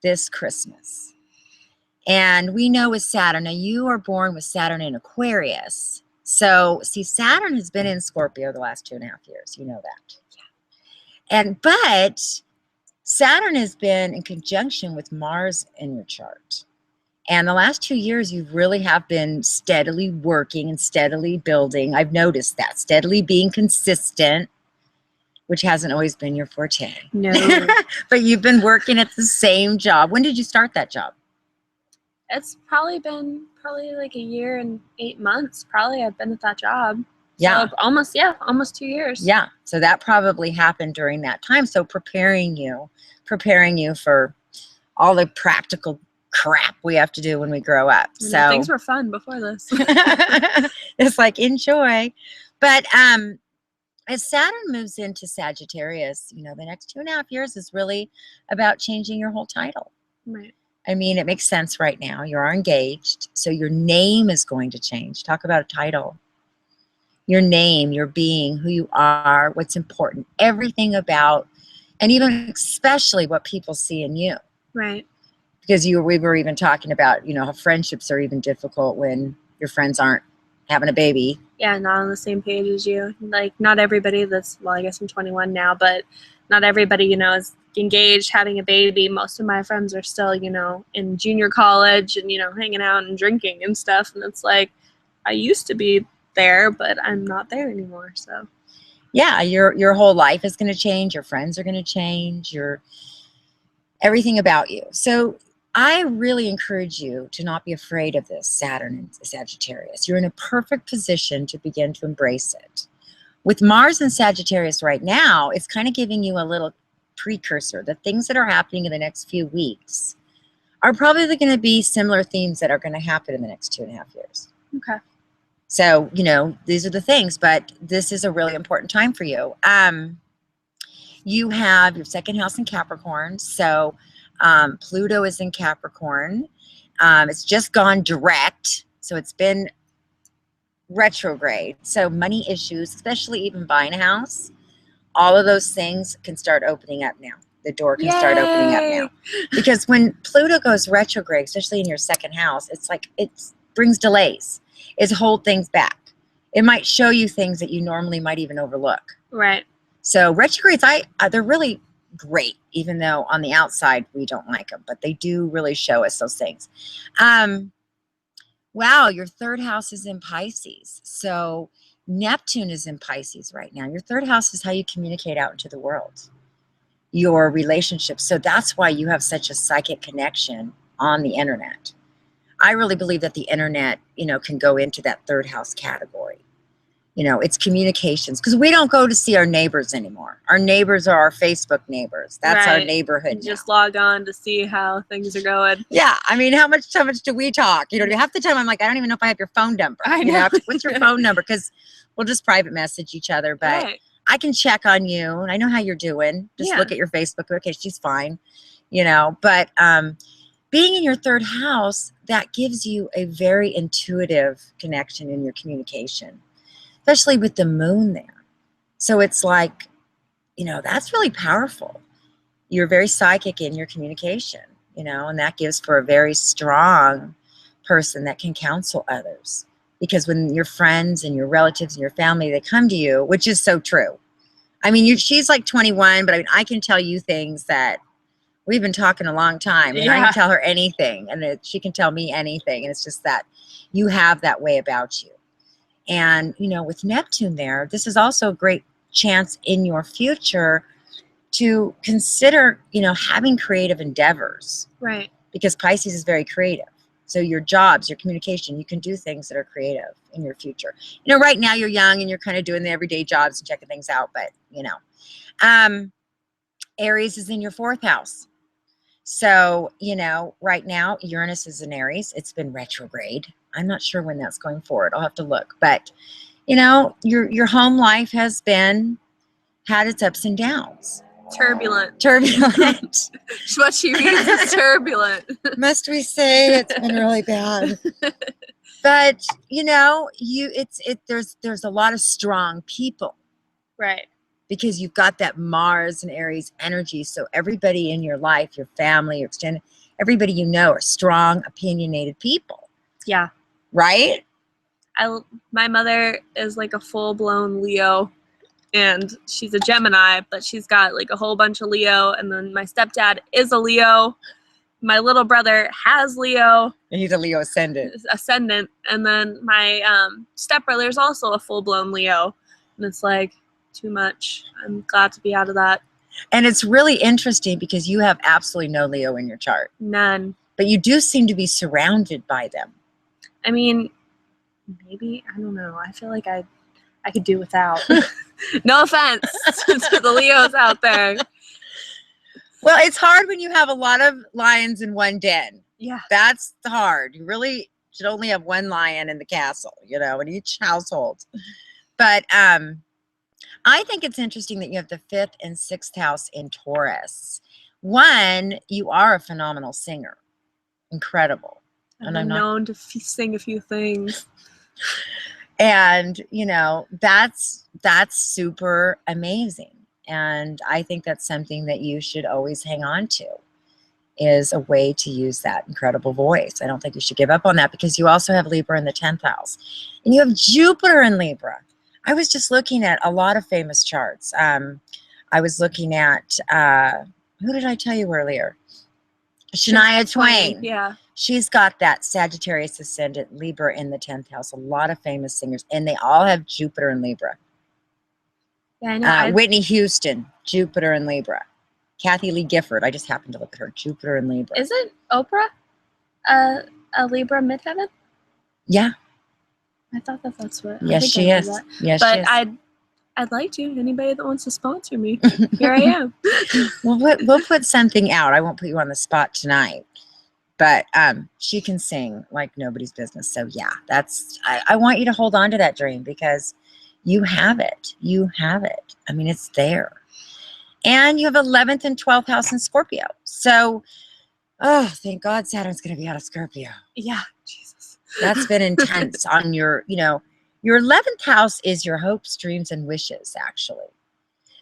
[SPEAKER 1] this Christmas. And we know with Saturn, now you are born with Saturn in Aquarius. So, see, Saturn has been in Scorpio the last 2.5 years. You know that. Yeah. But Saturn has been in conjunction with Mars in your chart. And the last 2 years, you really have been steadily working and steadily building. I've noticed that. Steadily being consistent, which hasn't always been your forte.
[SPEAKER 2] No.
[SPEAKER 1] But you've been working at the same job. When did you start that job?
[SPEAKER 2] It's probably been like a year and 8 months. Probably I've been at that job.
[SPEAKER 1] Yeah.
[SPEAKER 2] So almost 2 years.
[SPEAKER 1] Yeah. So that probably happened during that time. So preparing you for all the practical crap we have to do when we grow up.
[SPEAKER 2] And
[SPEAKER 1] so
[SPEAKER 2] things were fun before this.
[SPEAKER 1] It's like, enjoy. But as Saturn moves into Sagittarius, the next 2.5 years is really about changing your whole title.
[SPEAKER 2] Right.
[SPEAKER 1] I mean, it makes sense right now. You are engaged, so your name is going to change. Talk about a title. Your name, your being, who you are, what's important, everything about, and even especially what people see in you.
[SPEAKER 2] Right.
[SPEAKER 1] Because we were even talking about, how friendships are even difficult when your friends aren't having a baby.
[SPEAKER 2] Yeah, not on the same page as you. Like, not everybody I guess I'm 21 now, but not everybody, is engaged, having a baby. Most of my friends are still, in junior college and, hanging out and drinking and stuff. And it's like, I used to be there, but I'm not there anymore. So
[SPEAKER 1] Yeah, your whole life is going to change. Your friends are going to change. Everything about you. So I really encourage you to not be afraid of this Saturn and Sagittarius. You're in a perfect position to begin to embrace it. With Mars and Sagittarius right now, it's kind of giving you a little precursor. The things that are happening in the next few weeks are probably going to be similar themes that are going to happen in the next 2.5 years.
[SPEAKER 2] Okay.
[SPEAKER 1] So, you know, these are the things, but this is a really important time for you. You have your second house in Capricorn. So Pluto is in Capricorn. It's just gone direct. So it's been retrograde. So money issues, especially even buying a house, all of those things can start opening up now. The door can start opening up now. Because when Pluto goes retrograde, especially in your second house, it's like it brings delays. It holds things back. It might show you things that you normally might even overlook.
[SPEAKER 2] Right.
[SPEAKER 1] So retrogrades, they're really great, even though on the outside we don't like them, but they do really show us those things. Wow, your third house is in Pisces. So Neptune is in Pisces right now. Your third house is how you communicate out into the world, your relationships. So that's why you have such a psychic connection on the internet. I really believe that the internet, you know, can go into that third house category. You know, it's communications, because we don't go to see our neighbors anymore. Our neighbors are our Facebook neighbors. That's our neighborhood.
[SPEAKER 2] You just log on to see how things are going.
[SPEAKER 1] Yeah, I mean, how much do we talk? You know, half the time I'm like, I don't even know if I have your phone number.
[SPEAKER 2] I know.
[SPEAKER 1] You know, what's your phone number? Because we'll just private message each other, but I can check on you and I know how you're doing. Just look at your Facebook. Okay, she's fine. You know, but being in your third house, that gives you a very intuitive connection in your communication, especially with the moon there. So it's like, you know, that's really powerful. You're very psychic in your communication, you know, and that gives for a very strong person that can counsel others. Because when your friends and your relatives and your family, they come to you, which is so true. I mean, she's like 21, but I mean, I can tell you things that we've been talking a long time, and I can tell her anything, and she can tell me anything. And it's just that you have that way about you. And, you know, with Neptune there, this is also a great chance in your future to consider, you know, having creative endeavors.
[SPEAKER 2] Right.
[SPEAKER 1] Because Pisces is very creative. So your jobs, your communication, you can do things that are creative in your future. You know, right now you're young and you're kind of doing the everyday jobs and checking things out, but, you know. Aries is in your fourth house. So, you know, right now Uranus is in Aries. It's been retrograde. I'm not sure when that's going forward. I'll have to look. But, you know, your home life has had its ups and downs.
[SPEAKER 2] Turbulent.
[SPEAKER 1] What
[SPEAKER 2] she reads is turbulent.
[SPEAKER 1] Must we say it's been really bad? But, you know, there's a lot of strong people.
[SPEAKER 2] Right.
[SPEAKER 1] Because you've got that Mars and Aries energy. So everybody in your life, your family, your extended, everybody you know are strong, opinionated people.
[SPEAKER 2] Yeah.
[SPEAKER 1] Right?
[SPEAKER 2] My mother is like a full-blown Leo, and she's a Gemini, but she's got like a whole bunch of Leo. And then my stepdad is a Leo. My little brother has Leo.
[SPEAKER 1] And he's a Leo ascendant.
[SPEAKER 2] And then my stepbrother is also a full-blown Leo. And it's like, too much. I'm glad to be out of that.
[SPEAKER 1] And it's really interesting because you have absolutely no Leo in your chart.
[SPEAKER 2] None.
[SPEAKER 1] But you do seem to be surrounded by them.
[SPEAKER 2] I mean, maybe, I don't know. I feel like I could do without. No offense to the Leos out there.
[SPEAKER 1] Well, it's hard when you have a lot of lions in one den.
[SPEAKER 2] Yeah.
[SPEAKER 1] That's hard. You really should only have one lion in the castle, you know, in each household. But I think it's interesting that you have the 5th and 6th house in Taurus. One, you are a phenomenal singer. Incredible.
[SPEAKER 2] And I'm known to sing a few things.
[SPEAKER 1] And, you know, that's super amazing. And I think that's something that you should always hang on to, is a way to use that incredible voice. I don't think you should give up on that, because you also have Libra in the 10th house. And you have Jupiter in Libra. I was just looking at a lot of famous charts. I was looking at, who did I tell you earlier? Shania Twain.
[SPEAKER 2] Yeah.
[SPEAKER 1] She's got that Sagittarius ascendant, Libra in the 10th house. A lot of famous singers, and they all have Jupiter in Libra.
[SPEAKER 2] Yeah, I know.
[SPEAKER 1] Whitney Houston, Jupiter in Libra. Kathy Lee Gifford, I just happened to look at her, Jupiter in Libra.
[SPEAKER 2] Isn't Oprah a Libra midheaven?
[SPEAKER 1] Yeah.
[SPEAKER 2] I thought that's what.
[SPEAKER 1] Yes,
[SPEAKER 2] I think
[SPEAKER 1] she
[SPEAKER 2] I
[SPEAKER 1] is.
[SPEAKER 2] that.
[SPEAKER 1] Yes,
[SPEAKER 2] but
[SPEAKER 1] she is.
[SPEAKER 2] I'd like to. Anybody that wants to sponsor me, here I am.
[SPEAKER 1] Well, we'll put something out. I won't put you on the spot tonight, but she can sing like nobody's business. So yeah, I want you to hold on to that dream because you have it. You have it. I mean, it's there. And you have 11th and 12th house in Scorpio. So, oh, thank God Saturn's going to be out of Scorpio.
[SPEAKER 2] Yeah, Jesus.
[SPEAKER 1] That's been intense on your 11th house is your hopes, dreams, and wishes, actually.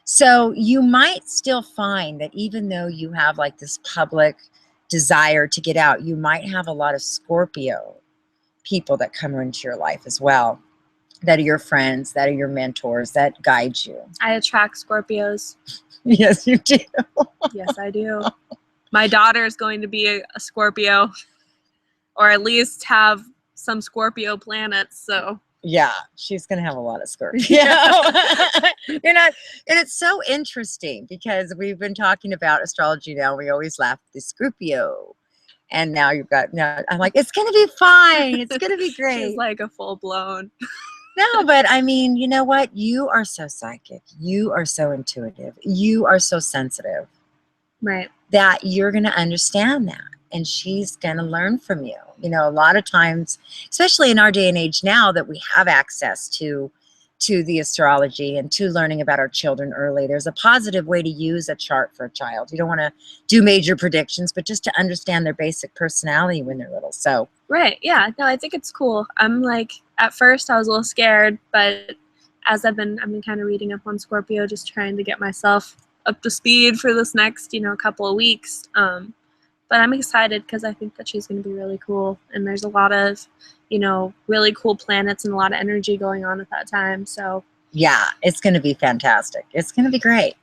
[SPEAKER 1] So you might still find that even though you have like this public desire to get out, you might have a lot of Scorpio people that come into your life as well, that are your friends, that are your mentors, that guide you.
[SPEAKER 2] I attract Scorpios.
[SPEAKER 1] Yes, you do.
[SPEAKER 2] Yes, I do. My daughter is going to be a Scorpio, or at least have some Scorpio planets. So
[SPEAKER 1] yeah, she's gonna have a lot of Scorpio. You're not, and it's so interesting because we've been talking about astrology now. We always laugh at the Scorpio, and now you've got. Now I'm like, it's gonna be fine. It's gonna be great.
[SPEAKER 2] She's like a full blown.
[SPEAKER 1] No, but I mean, you know what? You are so psychic. You are so intuitive. You are so sensitive.
[SPEAKER 2] Right.
[SPEAKER 1] That you're going to understand that. And she's going to learn from you. You know, a lot of times, especially in our day and age now that we have access to the astrology and to learning about our children early, there's a positive way to use a chart for a child. You don't want to do major predictions, but just to understand their basic personality when they're little. So
[SPEAKER 2] right. Yeah. No, I think it's cool. I'm like, at first I was a little scared, but as I've been kind of reading up on Scorpio, just trying to get myself up to speed for this next, couple of weeks. But I'm excited because I think that she's going to be really cool. And there's a lot of, really cool planets and a lot of energy going on at that time. So
[SPEAKER 1] yeah, it's going to be fantastic. It's going to be great.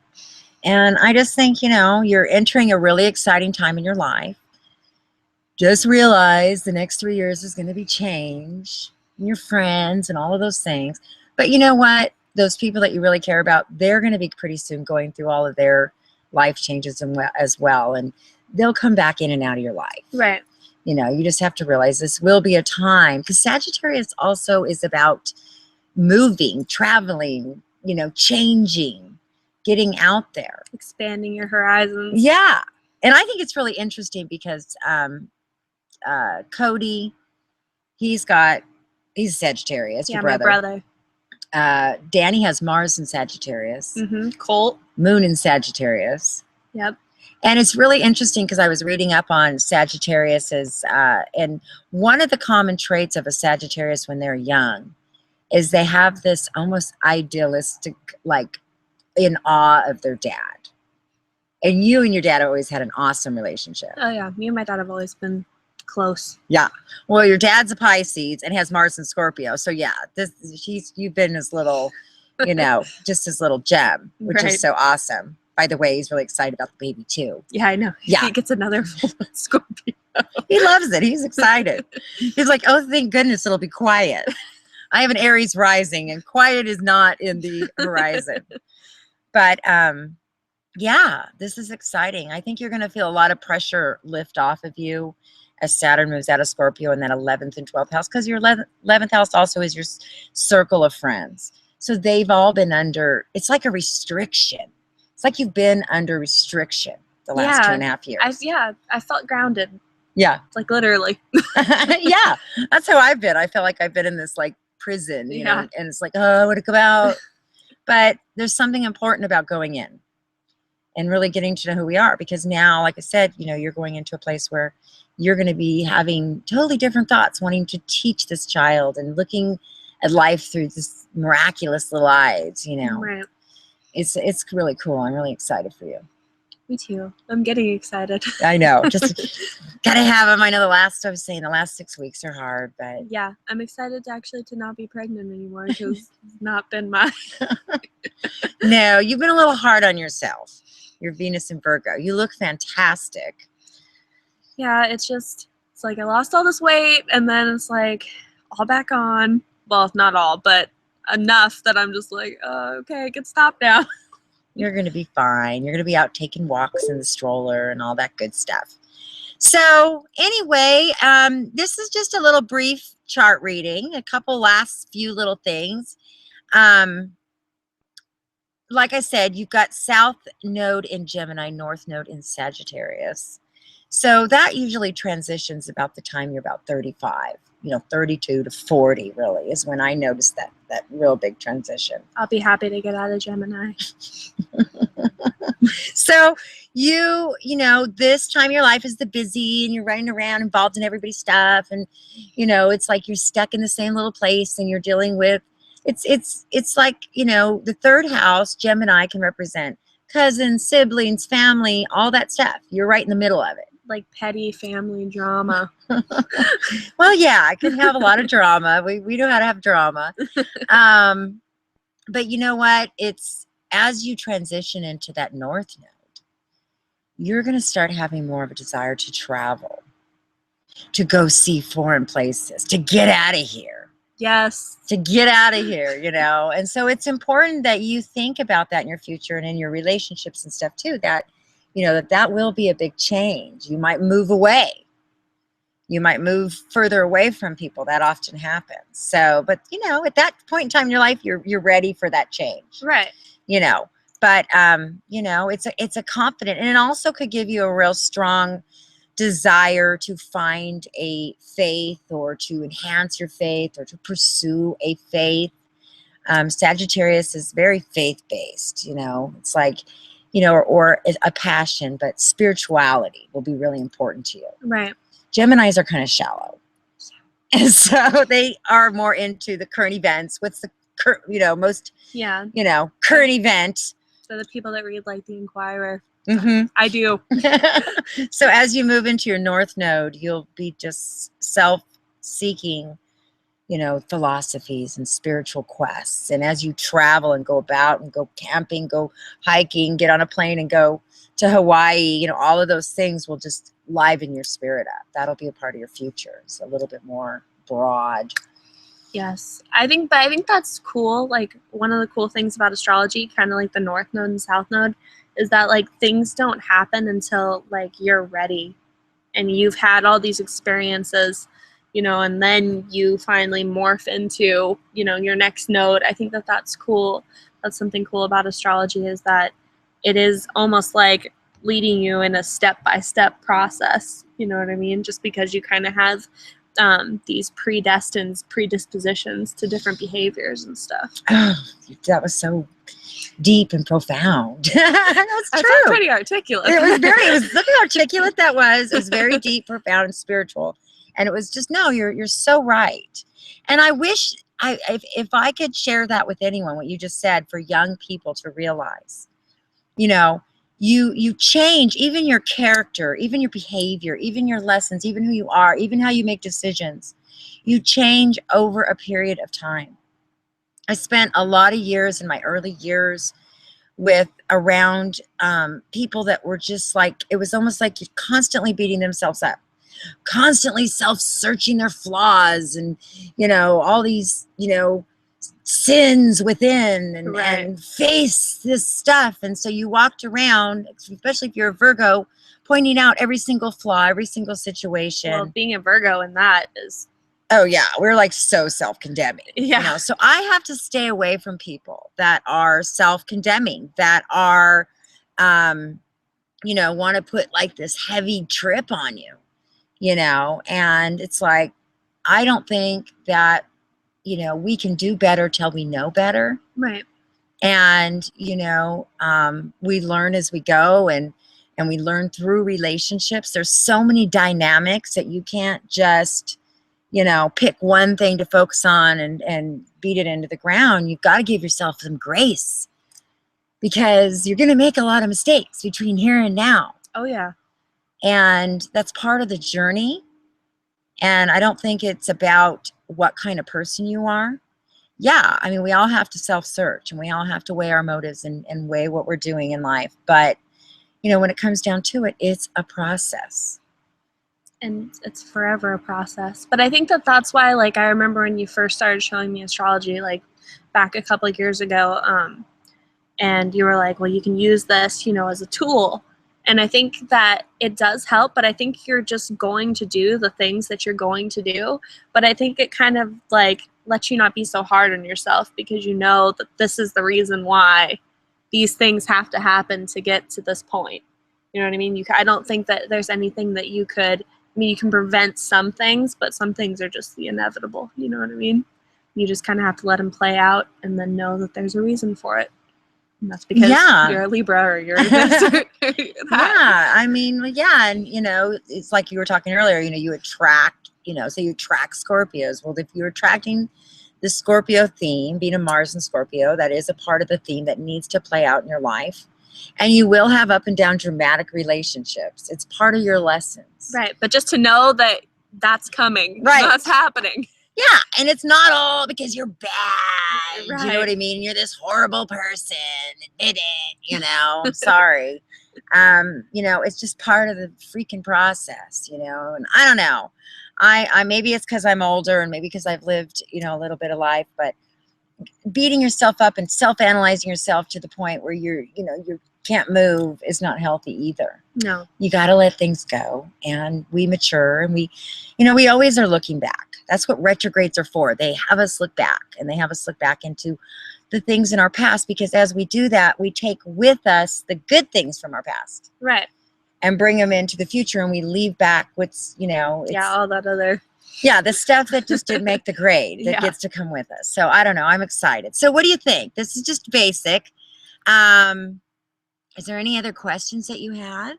[SPEAKER 1] And I just think, you're entering a really exciting time in your life. Just realize the next 3 years is going to be change and your friends and all of those things. But you know what? Those people that you really care about, they're going to be pretty soon going through all of their life changes as well. And they'll come back in and out of your life.
[SPEAKER 2] Right.
[SPEAKER 1] You just have to realize this will be a time, because Sagittarius also is about moving, traveling, changing, getting out there.
[SPEAKER 2] Expanding your horizons.
[SPEAKER 1] Yeah. And I think it's really interesting because Cody, he's Sagittarius,
[SPEAKER 2] yeah,
[SPEAKER 1] your brother.
[SPEAKER 2] my brother.
[SPEAKER 1] Danny has Mars in Sagittarius.
[SPEAKER 2] Mm-hmm. Colt.
[SPEAKER 1] Moon in Sagittarius.
[SPEAKER 2] Yep.
[SPEAKER 1] And it's really interesting because I was reading up on Sagittarius's, and one of the common traits of a Sagittarius when they're young is they have this almost idealistic, like in awe of their dad. And you and your dad have always had an awesome relationship.
[SPEAKER 2] Oh yeah, me and my dad have always been close.
[SPEAKER 1] Yeah. Well, your dad's a Pisces and has Mars in Scorpio. So yeah, you've been his little, just his little gem, which is so awesome. By the way, he's really excited about the baby too.
[SPEAKER 2] Yeah, I know.
[SPEAKER 1] Yeah.
[SPEAKER 2] He gets another Scorpio.
[SPEAKER 1] He loves it. He's excited. He's like, oh, thank goodness it'll be quiet. I have an Aries rising and quiet is not in the horizon. But yeah, this is exciting. I think you're going to feel a lot of pressure lift off of you as Saturn moves out of Scorpio in that 11th and 12th house, because your 11th house also is your circle of friends. So they've all been under, it's like a restriction. It's like you've been under restriction the last 2.5 years.
[SPEAKER 2] I felt grounded.
[SPEAKER 1] Yeah.
[SPEAKER 2] Like literally.
[SPEAKER 1] Yeah. That's how I've been. I feel like I've been in this like prison, you know, and it's like, oh, I want to come out. But there's something important about going in and really getting to know who we are, because now, like I said, you're going into a place where you're going to be having totally different thoughts, wanting to teach this child and looking at life through this miraculous little eyes,
[SPEAKER 2] Right.
[SPEAKER 1] It's really cool. I'm really excited for you.
[SPEAKER 2] Me too. I'm getting excited.
[SPEAKER 1] I know. Just gotta have them. I know the last 6 weeks are hard, but
[SPEAKER 2] yeah, I'm excited to not be pregnant anymore, because it's not been my.
[SPEAKER 1] No, you've been a little hard on yourself. Your Venus in Virgo. You look fantastic.
[SPEAKER 2] Yeah, it's like I lost all this weight, and then it's like all back on. Well, not all, but enough that I'm just like, oh, okay, I can stop now.
[SPEAKER 1] You're going to be fine. You're going to be out taking walks in the stroller and all that good stuff. So anyway, this is just a little brief chart reading, a couple last few little things. Like I said, you've got South Node in Gemini, North Node in Sagittarius. So that usually transitions about the time you're about 35, 32 to 40 really is when I noticed that real big transition.
[SPEAKER 2] I'll be happy to get out of Gemini.
[SPEAKER 1] So this time of your life is the busy and you're running around involved in everybody's stuff. And, it's like you're stuck in the same little place and you're dealing with, it's like, the third house, Gemini can represent cousins, siblings, family, all that stuff. You're right in the middle of it.
[SPEAKER 2] Like petty family drama.
[SPEAKER 1] Well, yeah, I can have a lot of drama. We know how to have drama. But you know what? It's as you transition into that North Node, you're going to start having more of a desire to travel, to go see foreign places, to get out of here.
[SPEAKER 2] Yes.
[SPEAKER 1] To get out of here, And so it's important that you think about that in your future and in your relationships and stuff too, that that will be a big change. You might move away. You might move further away from people. That often happens. So, but at that point in time in your life, you're ready for that change.
[SPEAKER 2] Right.
[SPEAKER 1] But it's a confident, and it also could give you a real strong desire to find a faith or to enhance your faith or to pursue a faith. Sagittarius is very faith-based, it's like, or a passion, but spirituality will be really important to you.
[SPEAKER 2] Right.
[SPEAKER 1] Geminis are kind of shallow. And so they are more into the current events. What's the most, current event.
[SPEAKER 2] So the people that read like the Inquirer.
[SPEAKER 1] Mm-hmm.
[SPEAKER 2] I do.
[SPEAKER 1] So as you move into your North Node, you'll be just self-seeking, philosophies and spiritual quests. And as you travel and go about and go camping, go hiking, get on a plane and go to Hawaii, all of those things will just liven your spirit up. That'll be a part of your future. It's a little bit more broad.
[SPEAKER 2] Yes. I think that's cool. Like one of the cool things about astrology, kind of like the North Node and South Node, is that like things don't happen until like you're ready and you've had all these experiences, and then you finally morph into, your next node. I think that's cool. That's something cool about astrology, is that it is almost like leading you in a step-by-step process. You know what I mean? Just because you kind of have these predispositions to different behaviors and stuff.
[SPEAKER 1] Oh, that was so deep and profound. That's true.
[SPEAKER 2] That's pretty articulate.
[SPEAKER 1] It was look how articulate that was. It was very deep, profound, and spiritual. And it was just, no, you're so right. And I wish if I could share that with anyone, what you just said, for young people to realize, you change even your character, even your behavior, even your lessons, even who you are, even how you make decisions. You change over a period of time. I spent a lot of years in my early years around people that were just like, it was almost like you're constantly beating themselves up, constantly self-searching their flaws and, all these, sins within and face this stuff. And so you walked around, especially if you're a Virgo, pointing out every single flaw, every single situation.
[SPEAKER 2] Well, being a Virgo in that is...
[SPEAKER 1] Oh yeah, we're like so self-condemning.
[SPEAKER 2] Yeah.
[SPEAKER 1] So I have to stay away from people that are self-condemning, that are, want to put like this heavy trip on you, and it's like, I don't think that, we can do better till we know better.
[SPEAKER 2] Right.
[SPEAKER 1] And, we learn as we go and we learn through relationships. There's so many dynamics that you can't just, pick one thing to focus on and beat it into the ground. You've got to give yourself some grace because you're going to make a lot of mistakes between here and now.
[SPEAKER 2] Oh, yeah.
[SPEAKER 1] And that's part of the journey. And I don't think it's about what kind of person you are. Yeah, I mean, we all have to self-search and we all have to weigh our motives and weigh what we're doing in life. But, when it comes down to it, it's a process.
[SPEAKER 2] And it's forever a process. But I think that's why, like, I remember when you first started showing me astrology, like, back a couple of years ago. And you were like, well, you can use this, as a tool. And I think that it does help, but I think you're just going to do the things that you're going to do. But I think it kind of like lets you not be so hard on yourself, because you know that this is the reason why these things have to happen to get to this point. You know what I mean? I don't think that there's anything that you can prevent some things, but some things are just the inevitable. You know what I mean? You just kind of have to let them play out and then know that there's a reason for it. And that's because you're a Libra or you're this.
[SPEAKER 1] Yeah, I mean, yeah, and it's like you were talking earlier. You attract, so you attract Scorpios. Well, if you're attracting the Scorpio theme, being a Mars and Scorpio, that is a part of the theme that needs to play out in your life. And you will have up and down dramatic relationships. It's part of your lessons.
[SPEAKER 2] Right, but just to know that that's coming, that's happening.
[SPEAKER 1] Yeah, and it's not all because you're bad.
[SPEAKER 2] Right.
[SPEAKER 1] You know what I mean? You're this horrible person. Admit it, sorry. It's just part of the freaking process, and I don't know. I maybe it's because I'm older and maybe because I've lived, a little bit of life, but beating yourself up and self-analyzing yourself to the point where you can't move is not healthy either.
[SPEAKER 2] No.
[SPEAKER 1] You got to let things go, and we mature, and we always are looking back. That's what retrogrades are for. They have us look back, and they have us look back into the things in our past, because as we do that, we take with us the good things from our past.
[SPEAKER 2] Right.
[SPEAKER 1] And bring them into the future, and we leave back what's, all
[SPEAKER 2] that other.
[SPEAKER 1] Yeah, the stuff that just didn't make the grade that gets to come with us. So I don't know. I'm excited. So what do you think? This is just basic. Is there any other questions that you had?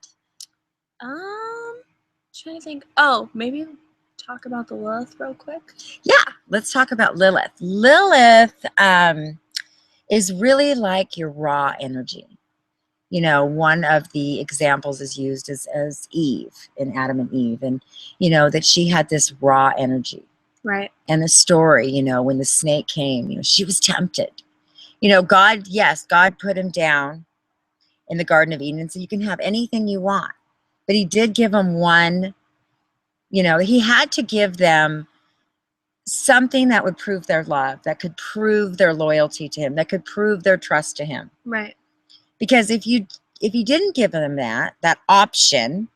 [SPEAKER 2] Trying to think. Oh, maybe talk about the Lilith real quick.
[SPEAKER 1] Yeah, let's talk about Lilith. Lilith is really like your raw energy. One of the examples is used as Eve, in Adam and Eve, and that she had this raw energy.
[SPEAKER 2] Right.
[SPEAKER 1] And the story, when the snake came, she was tempted. God put him down in the Garden of Eden and said, you can have anything you want. But he did give them one, he had to give them something that would prove their love, that could prove their loyalty to him, that could prove their trust to him.
[SPEAKER 2] Right.
[SPEAKER 1] Because if you didn't give them that option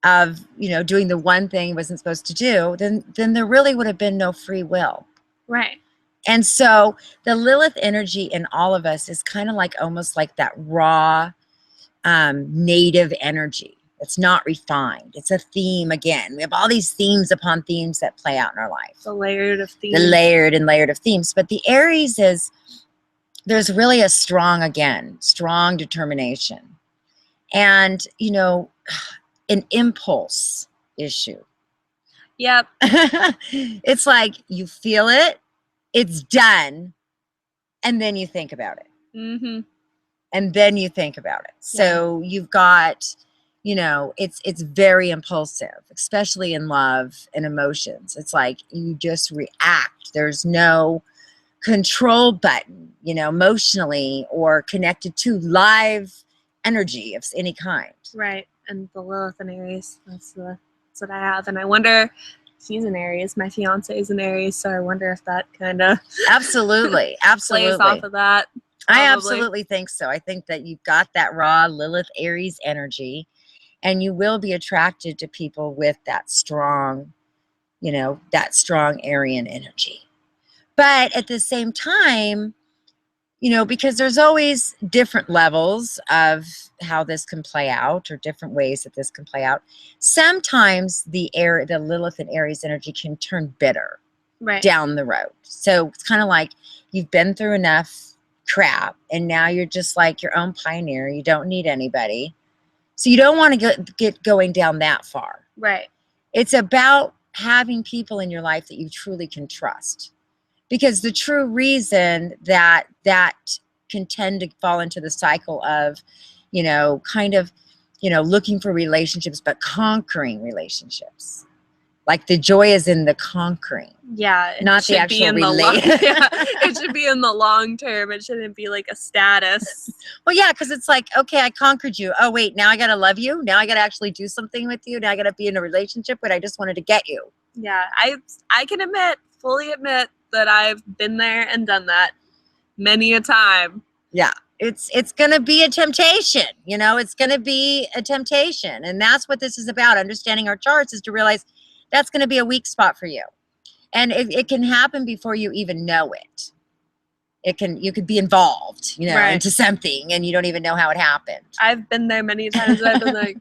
[SPEAKER 1] of, doing the one thing he wasn't supposed to do, then there really would have been no free will.
[SPEAKER 2] Right.
[SPEAKER 1] And so the Lilith energy in all of us is kind of like almost like that raw, native energy. It's not refined. It's a theme again. We have all these themes upon themes that play out in our life.
[SPEAKER 2] The layered of themes.
[SPEAKER 1] The layered and layered of themes. But the Aries there's really a strong determination. And, an impulse issue.
[SPEAKER 2] Yep.
[SPEAKER 1] It's like you feel it, it's done, and then you think about it.
[SPEAKER 2] Mm-hmm.
[SPEAKER 1] And then you think about it. So you've got, it's very impulsive, especially in love and emotions. It's like you just react. There's no control button, emotionally or connected to live energy of any kind.
[SPEAKER 2] Right. And the Lilith in Aries, that's what I have. And I wonder, he's an Aries, my fiance is an Aries, so I wonder if that kind of
[SPEAKER 1] absolutely
[SPEAKER 2] plays off of that.
[SPEAKER 1] Probably. I absolutely think so. I think that you've got that raw Lilith Aries energy, and you will be attracted to people with that strong, Aryan energy. But at the same time, because there's always different levels of how this can play out, or different ways that this can play out. Sometimes the Lilith and Aries energy can turn bitter down the road. So it's kind of like you've been through enough crap, and now you're just like your own pioneer. You don't need anybody. So you don't want to get going down that far.
[SPEAKER 2] Right.
[SPEAKER 1] It's about having people in your life that you truly can trust. Because the true reason that can tend to fall into the cycle of, looking for relationships, but conquering relationships. Like the joy is in the conquering.
[SPEAKER 2] Yeah.
[SPEAKER 1] Not the actual relationship.
[SPEAKER 2] It should be in the long term. It shouldn't be like a status.
[SPEAKER 1] Well, yeah, because it's like, okay, I conquered you. Oh, wait, now I got to love you. Now I got to actually do something with you. Now I got to be in a relationship, but I just wanted to get you.
[SPEAKER 2] Yeah. I can fully admit, that I've been there and done that many a time.
[SPEAKER 1] Yeah. It's going to be a temptation, you know, it's going to be a temptation. And that's what this is about. Understanding our charts is to realize that's going to be a weak spot for you. And it can happen before you even know it. You could be involved, you know,
[SPEAKER 2] Right.
[SPEAKER 1] into something and you don't even know how it happened.
[SPEAKER 2] I've been there many times and I've been like,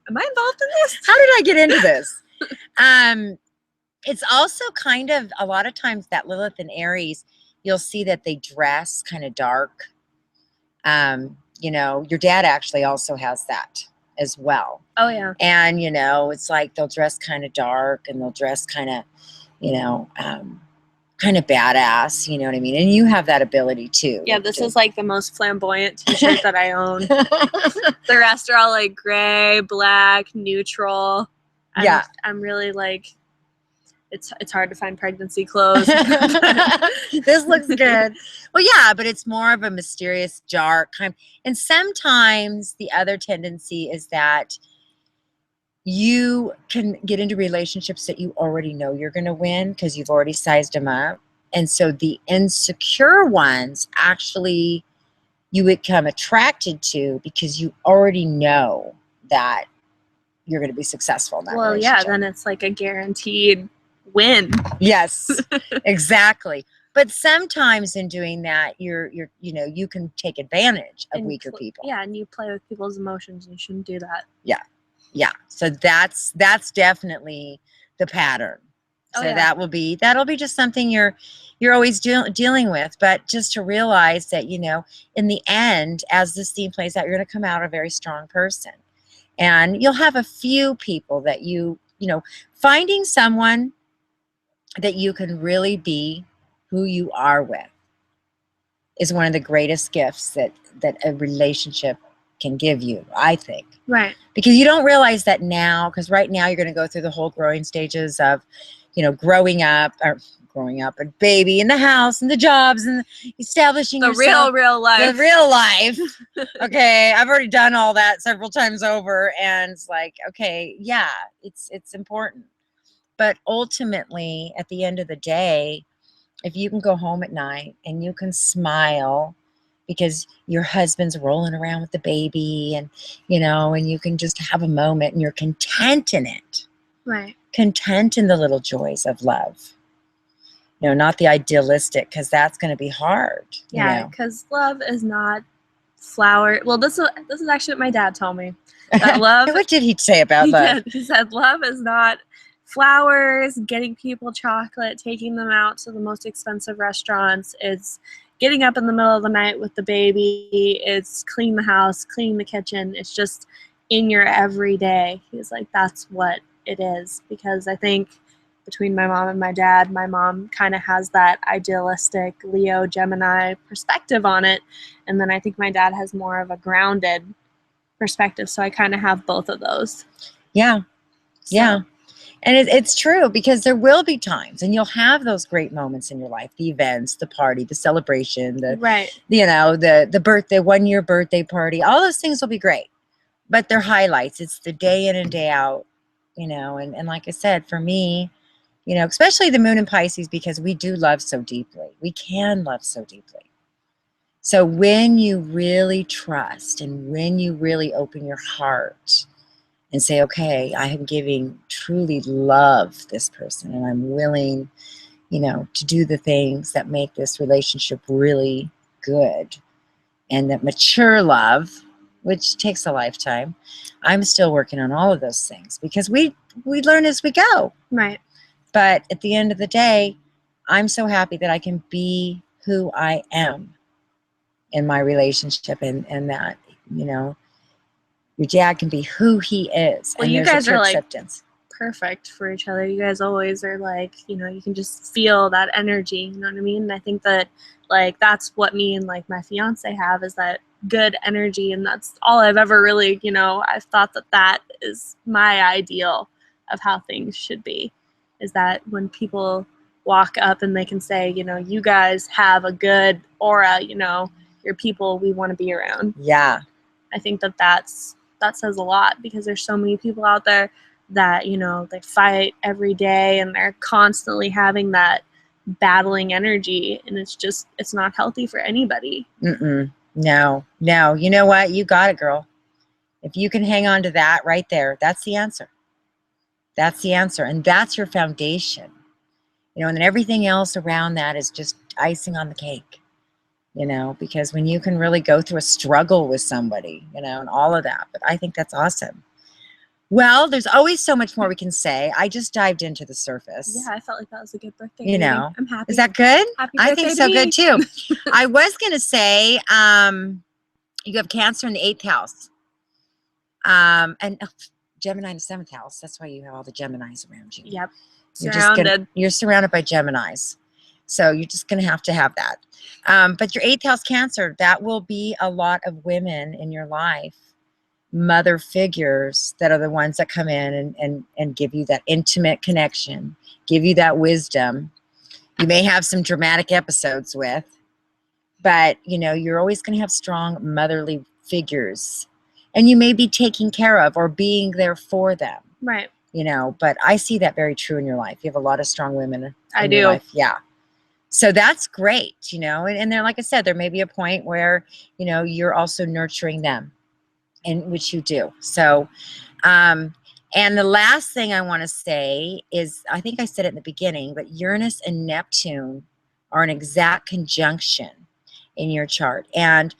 [SPEAKER 2] am I involved in this?
[SPEAKER 1] How did I get into this? It's also kind of a lot of times that Lilith and Aries, you'll see that they dress kind of dark. You know, your dad actually also has that as well.
[SPEAKER 2] Oh, yeah.
[SPEAKER 1] And, you know, it's like they'll dress kind of dark and they'll dress kind of, you know, kind of badass, you know what I mean? And you have that ability too.
[SPEAKER 2] Yeah, this is like the most flamboyant t-shirt that I own. The rest are all like gray, black, neutral. I'm really like, it's hard to find pregnancy clothes.
[SPEAKER 1] This looks good. Well, yeah, but it's more of a mysterious, dark kind. And sometimes the other tendency is that you can get into relationships that you already know you're going to win because you've already sized them up. And so the insecure ones actually you become attracted to because you already know that you're going to be successful in that relationship.
[SPEAKER 2] Yeah, then it's like a guaranteed win.
[SPEAKER 1] Yes, exactly. But sometimes in doing that, you know, you can take advantage of weaker people.
[SPEAKER 2] Yeah, and you play with people's emotions. You shouldn't do that.
[SPEAKER 1] Yeah. Yeah. So that's definitely the pattern. So that'll be just something you're always dealing with. But just to realize that, you know, in the end, as this theme plays out, you're going to come out a very strong person. And you'll have a few people that you know, finding someone that you can really be who you are with is one of the greatest gifts that a relationship can give you, I think.
[SPEAKER 2] Right.
[SPEAKER 1] Because you don't realize that now, because right now you're going to go through the whole growing stages of, you know, growing up, a baby in the house and the jobs and establishing
[SPEAKER 2] the
[SPEAKER 1] yourself,
[SPEAKER 2] real life.
[SPEAKER 1] The real life. Okay, I've already done all that several times over, and it's like, okay, yeah, it's important. But ultimately, at the end of the day, if you can go home at night and you can smile because your husband's rolling around with the baby and, you know, and you can just have a moment and you're content in it.
[SPEAKER 2] Right.
[SPEAKER 1] Content in the little joys of love. You know, not the idealistic, because that's going to be hard.
[SPEAKER 2] Yeah, because love is not flower. Well, this is actually what my dad told me. That love.
[SPEAKER 1] What did he say about love?
[SPEAKER 2] He said love is not flowers, getting people chocolate, taking them out to the most expensive restaurants. It's getting up in the middle of the night with the baby. It's cleaning the house, cleaning the kitchen. It's just in your everyday. He's like, that's what it is. Because I think between my mom and my dad, my mom kind of has that idealistic Leo, Gemini perspective on it. And then I think my dad has more of a grounded perspective. So I kind of have both of those.
[SPEAKER 1] Yeah. So. Yeah. And it's true, because there will be times and you'll have those great moments in your life, the events, the party, the celebration, you know, the birthday, 1 year birthday party, all those things will be great, but they're highlights. It's the day in and day out, you know, and like I said, for me, you know, especially the moon in Pisces, because we do love so deeply. We can love so deeply. So when you really trust and when you really open your heart and say, okay, I am giving, truly love this person, and I'm willing, you know, to do the things that make this relationship really good, and that mature love, which takes a lifetime. I'm still working on all of those things because we learn as we go.
[SPEAKER 2] Right.
[SPEAKER 1] But at the end of the day, I'm so happy that I can be who I am in my relationship, and that, you know, your dad can be who he is.
[SPEAKER 2] Well,
[SPEAKER 1] and
[SPEAKER 2] you guys are like
[SPEAKER 1] acceptance.
[SPEAKER 2] Perfect for each other. You guys always are like, you know, you can just feel that energy. You know what I mean? And I think that like that's what me and like my fiance have, is that good energy. And that's all I've ever really, you know, I've thought that is my ideal of how things should be, is that when people walk up and they can say, you know, you guys have a good aura, you know, you're people we want to be around.
[SPEAKER 1] Yeah.
[SPEAKER 2] I think that says a lot, because there's so many people out there that, you know, they fight every day and they're constantly having that battling energy, and it's not healthy for anybody.
[SPEAKER 1] No. You know what? You got it, girl. If you can hang on to that right there, that's the answer. That's the answer. And that's your foundation. And then everything else around that is just icing on the cake, because when you can really go through a struggle with somebody, and all of that. But I think that's awesome. Well, there's always so much more we can say. I just dived into the surface.
[SPEAKER 2] Yeah, I felt like that was a good birthday reading. I'm happy.
[SPEAKER 1] Is that good?
[SPEAKER 2] Happy
[SPEAKER 1] I
[SPEAKER 2] birthday
[SPEAKER 1] think so
[SPEAKER 2] to
[SPEAKER 1] good
[SPEAKER 2] me.
[SPEAKER 1] too. I was going to say, you have Cancer in the 8th house. And Gemini in the 7th house. That's why you have all the Geminis around you.
[SPEAKER 2] Yep.
[SPEAKER 1] You're surrounded by Geminis. So you're just going to have that. But your 8th house Cancer, that will be a lot of women in your life, mother figures that are the ones that come in and give you that intimate connection, give you that wisdom. You may have some dramatic episodes with, but you're always going to have strong motherly figures, and you may be taking care of or being there for them.
[SPEAKER 2] Right.
[SPEAKER 1] But I see that very true in your life. You have a lot of strong women
[SPEAKER 2] in
[SPEAKER 1] your life. Yeah. So that's great, and then, like I said, there may be a point where, you're also nurturing them, and which you do. So, and the last thing I want to say is, I think I said it in the beginning, but Uranus and Neptune are an exact conjunction in your chart. And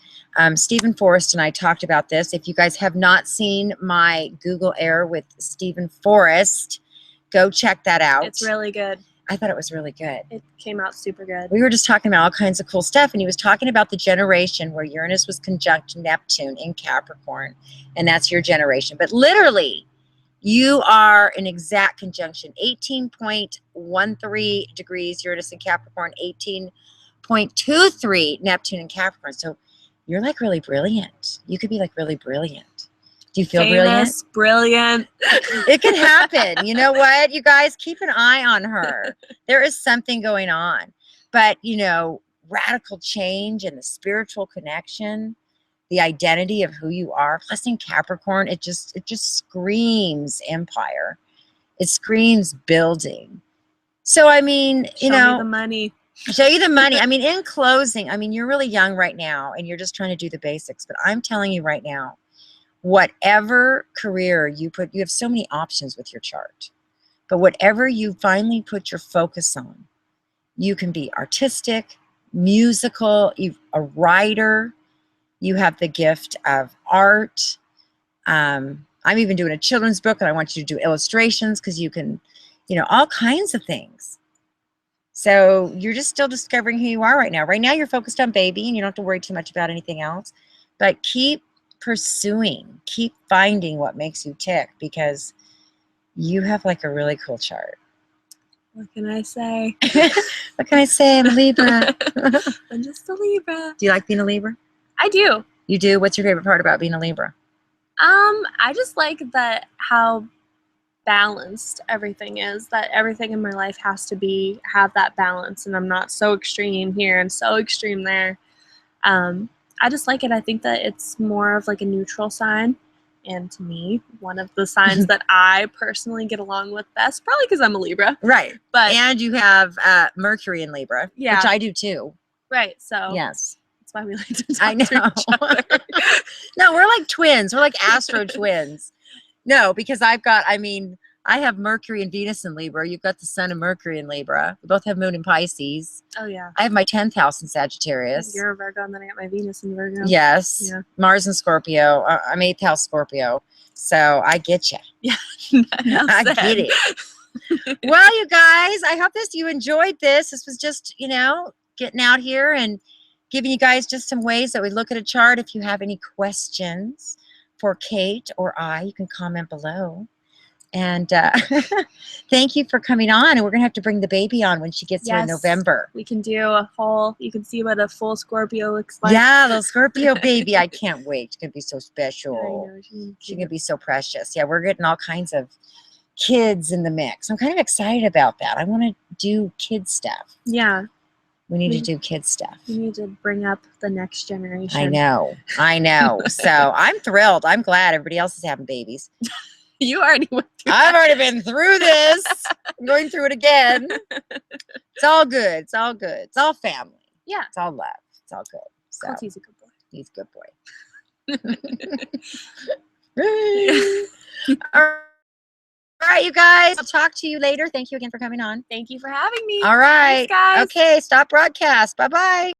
[SPEAKER 1] Stephen Forrest and I talked about this. If you guys have not seen my Google Air with Stephen Forrest, go check that out.
[SPEAKER 2] It's really good.
[SPEAKER 1] I thought it was really good.
[SPEAKER 2] It came out super good.
[SPEAKER 1] We were just talking about all kinds of cool stuff, and he was talking about the generation where Uranus was conjunct Neptune in Capricorn, and that's your generation. But literally, you are an exact conjunction. 18.13 degrees Uranus in Capricorn, 18.23 Neptune in Capricorn. So you're like really brilliant. You could be like really brilliant. Do you feel
[SPEAKER 2] brilliant?
[SPEAKER 1] It can happen. You know what, you guys, keep an eye on her. There is something going on. But, radical change and the spiritual connection, the identity of who you are. Plus in Capricorn, it just screams empire. It screams building. So, I mean,
[SPEAKER 2] Show me the money.
[SPEAKER 1] Show you the money. I mean, in closing, you're really young right now and you're just trying to do the basics. But I'm telling you right now, whatever career you have so many options with your chart, but whatever you finally put your focus on, you can be artistic, musical, a writer. You have the gift of art. I'm even doing a children's book, and I want you to do illustrations because you can, all kinds of things. So you're just still discovering who you are right now. Right now you're focused on baby and you don't have to worry too much about anything else, but keep pursuing, keep finding what makes you tick, because you have like a really cool chart.
[SPEAKER 2] What can I say?
[SPEAKER 1] What can I say? I'm a Libra.
[SPEAKER 2] I'm just a Libra.
[SPEAKER 1] Do you like being a Libra?
[SPEAKER 2] I do.
[SPEAKER 1] You do? What's your favorite part about being a Libra?
[SPEAKER 2] I just like that how balanced everything is, that everything in my life has to have that balance, and I'm not so extreme here and so extreme there. I just like it. I think that it's more of like a neutral sign. And to me, one of the signs that I personally get along with best, probably because I'm a Libra.
[SPEAKER 1] Right.
[SPEAKER 2] And
[SPEAKER 1] you have Mercury in Libra,
[SPEAKER 2] yeah,
[SPEAKER 1] which I do too.
[SPEAKER 2] Right. So
[SPEAKER 1] yes.
[SPEAKER 2] That's why we like to talk
[SPEAKER 1] I know.
[SPEAKER 2] to each other.
[SPEAKER 1] No, we're like twins. We're like astro twins. No, because I have Mercury and Venus in Libra. You've got the Sun and Mercury in Libra. We both have Moon in Pisces.
[SPEAKER 2] Oh, yeah.
[SPEAKER 1] I have my 10th house in Sagittarius.
[SPEAKER 2] You're a Virgo, and then I got my Venus in Virgo.
[SPEAKER 1] Yes.
[SPEAKER 2] Yeah.
[SPEAKER 1] Mars in Scorpio. I'm 8th house Scorpio. So I get you.
[SPEAKER 2] Yeah.
[SPEAKER 1] I get it. Well, you guys, I hope you enjoyed this. This was just, getting out here and giving you guys just some ways that we look at a chart. If you have any questions for Kate or I, you can comment below. And thank you for coming on. And we're going to have to bring the baby on when she gets here in November.
[SPEAKER 2] We can do you can see what a full Scorpio looks like.
[SPEAKER 1] Yeah, the Scorpio baby. I can't wait. She's going to be so special.
[SPEAKER 2] I know,
[SPEAKER 1] she's going to be so precious. Yeah, we're getting all kinds of kids in the mix. I'm kind of excited about that. I want to do kid stuff.
[SPEAKER 2] Yeah.
[SPEAKER 1] We need to do kid stuff.
[SPEAKER 2] We need to bring up the next generation.
[SPEAKER 1] I know. So I'm thrilled. I'm glad everybody else is having babies.
[SPEAKER 2] You already went through
[SPEAKER 1] I've
[SPEAKER 2] that.
[SPEAKER 1] already been through this. I'm going through it again. It's all good. It's all good. It's all family.
[SPEAKER 2] Yeah.
[SPEAKER 1] It's all love. It's all good. So
[SPEAKER 2] He's a good boy.
[SPEAKER 1] he's a good boy. All right, you guys. I'll talk to you later. Thank you again for coming on.
[SPEAKER 2] Thank you for having me.
[SPEAKER 1] All right.
[SPEAKER 2] Thanks, guys.
[SPEAKER 1] Okay, stop broadcast. Bye-bye.